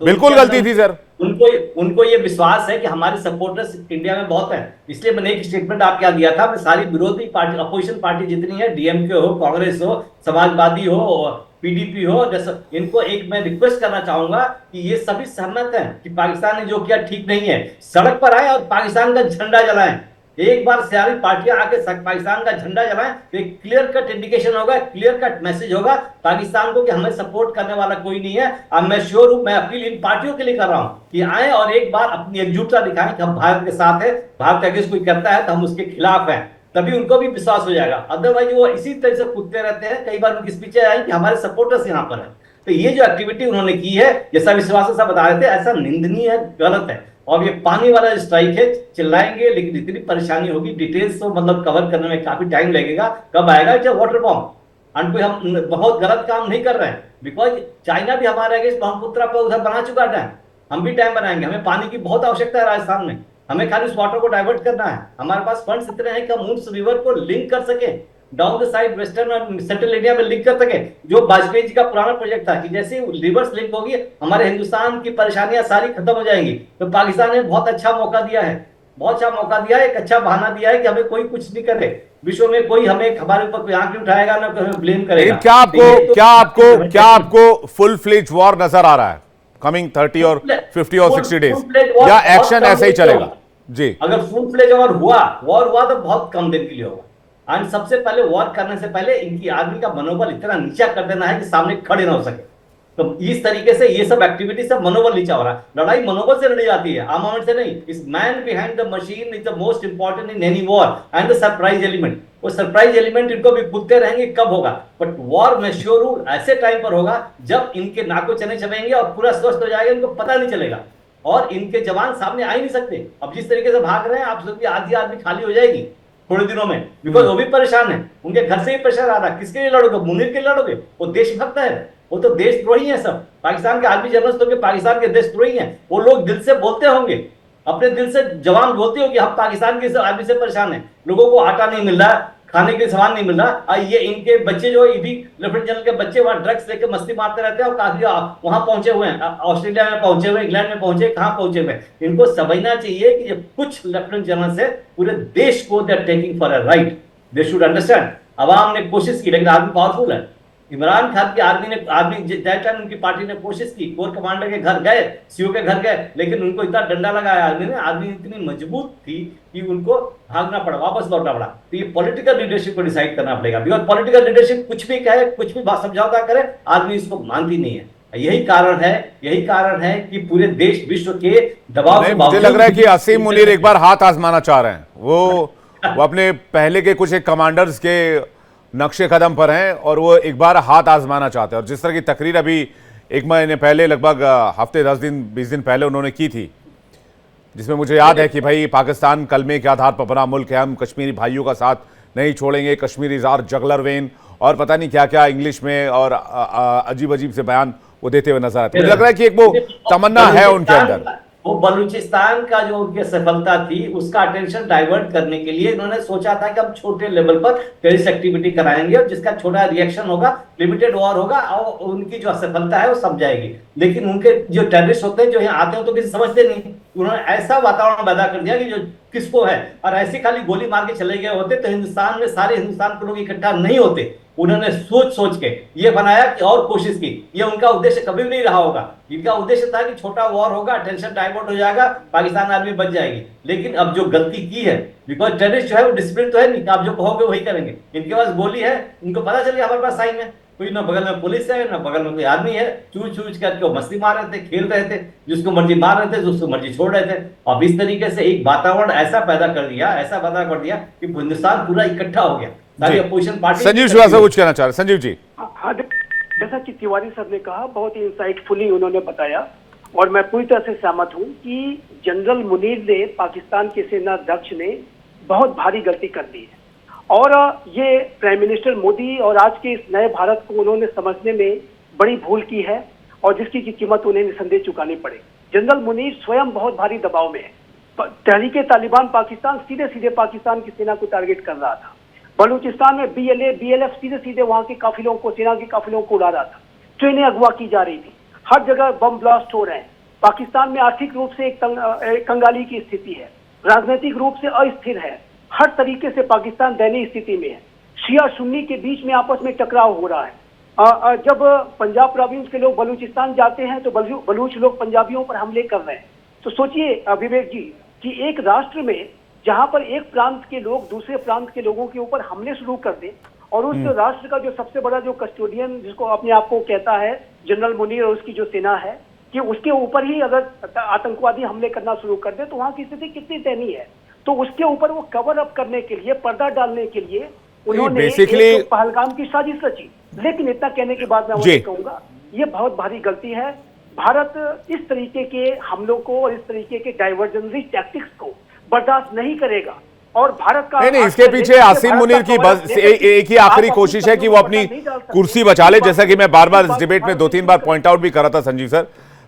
तो बिल्कुल गलती थी सर। उनको ये विश्वास है कि हमारे सपोर्टर्स इंडिया में बहुत हैं, इसलिए मैंने एक स्टेटमेंट आपके यहाँ दिया था। मैं सारी विरोधी पार्टी, अपोजिशन पार्टी जितनी है, डीएमके हो, कांग्रेस हो, समाजवादी हो, पीडीपी हो, जैसा, इनको एक मैं रिक्वेस्ट करना चाहूंगा कि ये सभी सहमत हैं कि पाकिस्तान ने जो किया ठीक नहीं है। सड़क पर आए और पाकिस्तान का झंडा जलाएं। एक बार सारी पार्टियां आके पाकिस्तान का झंडा जलाएं तो एक क्लियर कट इंडिकेशन होगा, क्लियर कट मैसेज होगा पाकिस्तान को कि हमें सपोर्ट करने वाला कोई नहीं है। अब मैं श्योर हूं, मैं अपील इन पार्टियों के लिए कर रहा हूं कि आए और एक बार अपनी एकजुटता दिखाएं कि हम भारत के साथ है, भारत का अगेंस्ट कोई करता है तो हम उसके खिलाफ हैं, तभी उनको भी विश्वास हो जाएगा। अदरवाइज वो इसी तरह से कूदते रहते हैं। कई बार उनकी स्पीचें आई कि हमारे सपोर्टर्स यहाँ पर है, तो ये जो एक्टिविटी उन्होंने की है, जैसा विश्वास सब बता रहे थे, ऐसा निंदनीय है, गलत है। और ये पानी वाला स्ट्राइक है, चिल्लाएंगे लेकिन इतनी परेशानी होगी, डिटेल्स तो मतलब कवर करने में काफी टाइम लगेगा। कब आएगा? जब वाटर बॉम्ब, और कोई हम बहुत गलत काम नहीं कर रहे हैं, बिकॉज चाइना भी हमारे अगेंस्ट ब्रह्मपुत्र पर उधर बना चुका है, हम भी डैम बनाएंगे। हमें पानी की बहुत आवश्यकता है राजस्थान में, हमें खाली उस वाटर को डाइवर्ट करना है। हमारे पास फंड्स इतने हैं कि हम उस रिवर को लिंक कर सके, डाउन द साइड वेस्टर्न और सेंट्रल इंडिया में लिंक कर सके, जो वाजपेयी जी का पुराना प्रोजेक्ट था कि जैसे रिवर्स लिंक होगी हमारे हिंदुस्तान की परेशानियां सारी खत्म हो जाएंगी। तो पाकिस्तान ने बहुत अच्छा मौका दिया है, बहुत अच्छा मौका दिया है, एक अच्छा बहाना दिया है कि हमें कोई कुछ नहीं करे, विश्व में कोई हमें हमारे ऊपर कोई आंख नहीं उठाएगा, ना हमें ब्लेम करेगा। क्या आपको फुल फ्लेज वॉर नजर आ रहा है कमिंग 30 और 50 और 60 डेज, या एक्शन ऐसे ही चलेगा? जी अगर फुल फ्लेज वॉर हुआ तो बहुत कम दिन के लिए होगा। एंड सबसे पहले वॉर करने से पहले इनकी आर्मी का मनोबल इतना नीचा कर देना है कि सामने खड़े ना हो सके। तो इस तरीके से ये सब एक्टिविटी से मनोबल नीचा हो रहा है। लड़ाई मनोबल से लड़ी जाती है, आर्मामेंट से नहीं। इस man behind the machine is the most important in any war and the surprise element. वो सरप्राइज एलिमेंट इनको भी पूछते रहेंगे कब होगा, बट वॉर में श्योर ऐसे टाइम पर होगा जब इनके नाको चने चबेंगे और पूरा स्वस्थ हो जाएगा, इनको पता नहीं चलेगा और इनके जवान सामने आ ही नहीं सकते। अब जिस तरीके से भाग रहे हैं आप सबकी आधी आदमी खाली हो जाएगी थोड़े दिनों में, बिकॉज वो भी परेशान है, उनके घर से ही प्रेशर आ रहा है। किसके लिए लड़ोगे? मुनीर के लिए लड़ोगे? वो देशभक्त है, वो तो देशद्रोही है। सब पाकिस्तान के आर्मी जनरल्स तो पाकिस्तान के देशद्रोही हैं। वो लोग दिल से बोलते होंगे, अपने दिल से जवान बोलते हो कि हम पाकिस्तान के आर्मी से परेशान हैं, लोगों को आटा नहीं मिल रहा, खाने के सामान नहीं मिल रहा। ये इनके बच्चे जो ये भी लेफ्टिनेंट जनरल के बच्चे वहां ड्रग्स लेके मस्ती मारते रहते हैं और काफी वहां पहुंचे हुए हैं, ऑस्ट्रेलिया में पहुंचे हुए, इंग्लैंड में पहुंचे, कहां पहुंचे हुए। इनको समझना चाहिए कि कुछ लेफ्टिनेंट जनरल से पूरे देश को they are taking for a ride, they should understand. अवाम ने कोशिश की लेकिन आर्मी पावरफुल है। इमरान खान की उनकी पार्टी ने कोशिश की, कोर कमांडर के घर गए, सीओ के घर गए, लेकिन उनको इतना डंडा लगाया आर्मी ने, आर्मी इतनी मजबूत थी कि उनको भागना पड़ा, वापस लौटना पड़ा। तो ये पॉलिटिकल लीडरशिप को डिसाइड करना पड़ेगा, बिकॉज पॉलिटिकल लीडरशिप कुछ भी कहे, कुछ भी बात समझौता करे, आर्मी इसको मानती नहीं है। यही कारण है कि पूरे देश विश्व के दबाव के मुझे लग रहा है कि असीम मुनीर एक बार हाथ आजमाना चाह रहे हैं। वो अपने पहले के कुछ एक कमांडर्स के नक्शे कदम पर हैं और वो एक बार हाथ आजमाना चाहते हैं। और जिस तरह की तकरीर अभी एक महीने पहले, लगभग हफ्ते 10 दिन 20 दिन पहले उन्होंने की थी, जिसमें मुझे याद है कि भाई पाकिस्तान कलमे के आधार पर बना मुल्क है, हम कश्मीरी भाइयों का साथ नहीं छोड़ेंगे, कश्मीरी जार जगलर वेन और पता नहीं क्या क्या इंग्लिश में और अजीब अजीब से बयान वो देते हुए नजर आते। मुझे लग रहा है कि एक वो तमन्ना है उनके अंदर। वो बलूचिस्तान का जो उनकी सफलता थी उसका अटेंशन डाइवर्ट करने के लिए इन्होंने सोचा था कि हम छोटे लेवल पर टेररिस्ट एक्टिविटी कराएंगे और जिसका छोटा रिएक्शन होगा, लिमिटेड वॉर होगा और उनकी जो असफलता है वो सब जाएगी। लेकिन उनके जो टेररिस्ट होते हैं जो यहाँ आते हैं तो किसी समझते नहीं, उन्होंने ऐसा वातावरण पैदा कर दिया कि जो किसको है, और ऐसी खाली गोली मार के चले गए होते तो हिंदुस्तान में सारे हिंदुस्तान के लोग इकट्ठा नहीं होते। उन्होंने सोच के ये बनाया कि और कोशिश की। ये उनका उद्देश्य कभी भी नहीं रहा होगा। इनका उद्देश्य था कि छोटा वॉर होगा, टेंशन डाइवर्ट हो जाएगा, पाकिस्तान आर्मी बच जाएगी। लेकिन अब जो गलती की है, बिकॉज टेररिस्ट जो है वो डिसिप्लिन तो है नहीं, आप जो कहोगे वही करेंगे। इनके पास गोली है, इनको पता चल गया हमारे पास साइन है, कोई ना बगल में पुलिस है ना बगल में कोई आर्मी है, चूच करके वो मस्ती मार रहे थे, खेल रहे थे, जिसको मर्जी मार रहे थे, जिसको मर्जी छोड़ रहे थे। अब इस तरीके से एक वातावरण ऐसा पैदा कर दिया कि हिंदुस्तान पूरा इकट्ठा हो गया। सारी अपोजिशन पार्टी। संजीव श्रीवास्तव कुछ कहना चाह रहे? संजीव जी। हाँ, जैसा कि तिवारी सर ने कहा, बहुत ही इंसाइटफुली उन्होंने बताया और मैं पूरी तरह से सहमत हूँ कि जनरल मुनीर ने, पाकिस्तान के सेनाध्यक्ष ने बहुत भारी गलती कर दी है और ये प्राइम मिनिस्टर मोदी और आज के इस नए भारत को उन्होंने समझने में बड़ी भूल की है और जिसकी की कीमत उन्हें निसंदेह चुकानी पड़े। जनरल मुनीर स्वयं बहुत भारी दबाव में है। तहरीके तालिबान पाकिस्तान सीधे पाकिस्तान की सेना को टारगेट कर रहा था। बलूचिस्तान में BLF सीधे वहां के काफिलों को, सेना के काफिलों को उड़ा रहा था। ट्रेनें अगवा की जा रही थी, हर जगह बम ब्लास्ट हो रहे हैं। पाकिस्तान में आर्थिक रूप से एक कंगाली की स्थिति है, राजनीतिक रूप से अस्थिर है, हर तरीके से पाकिस्तान दयनीय स्थिति में है। शिया सुन्नी के बीच में आपस में टकराव हो रहा है। जब पंजाब प्रोविंस के लोग बलूचिस्तान जाते हैं तो बलूच लोग पंजाबियों पर हमले कर रहे हैं। तो सोचिए विवेक जी कि एक राष्ट्र में जहां पर एक प्रांत के लोग दूसरे प्रांत के लोगों के ऊपर हमले शुरू कर दें और उस राष्ट्र का जो सबसे बड़ा जो कस्टोडियन, जिसको अपने आप को कहता है जनरल मुनीर और उसकी जो सेना है, कि उसके ऊपर ही अगर आतंकवादी हमले करना शुरू कर दे तो वहां की स्थिति कितनी दयनीय है। तो उसके ऊपर वो कवर अप करने के लिए, पर्दा डालने के लिए उन्होंने बेसिकली पहलगाम की साजिश रची। लेकिन इतना कहने के बाद मैं वही कहूंगा, ये बहुत भारी गलती है। भारत इस तरीके के हमलों को और इस तरीके के डाइवर्जेंसी टैक्टिक्स को बर्दाश्त नहीं करेगा और भारत का नहीं, इसके पीछे आसिम मुनीर की बस एक ही आखिरी कोशिश है कि वो अपनी कुर्सी बचा ले। जैसा कि मैं बार बार इस डिबेट में 2-3 बार पॉइंट आउट भी कर रहा था संजीव सर,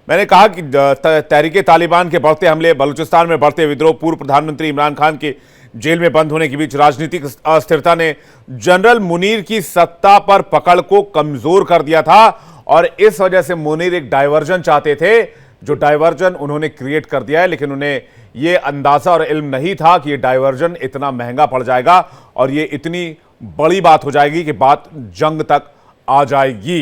मैंने कहा कि तहरीके तालिबान के बढ़ते हमले, बलूचिस्तान में बढ़ते विद्रोह, पूर्व प्रधानमंत्री इमरान खान के जेल में बंद होने के बीच राजनीतिक अस्थिरता ने जनरल मुनीर की सत्ता पर पकड़ को कमजोर कर दिया था और इस वजह से मुनीर एक डाइवर्जन चाहते थे, जो डाइवर्जन उन्होंने क्रिएट कर दिया है। लेकिन उन्हें यह अंदाजा और इल्म नहीं था कि यह डाइवर्जन इतना महंगा पड़ जाएगा और ये इतनी बड़ी बात हो जाएगी कि बात जंग तक आ जाएगी।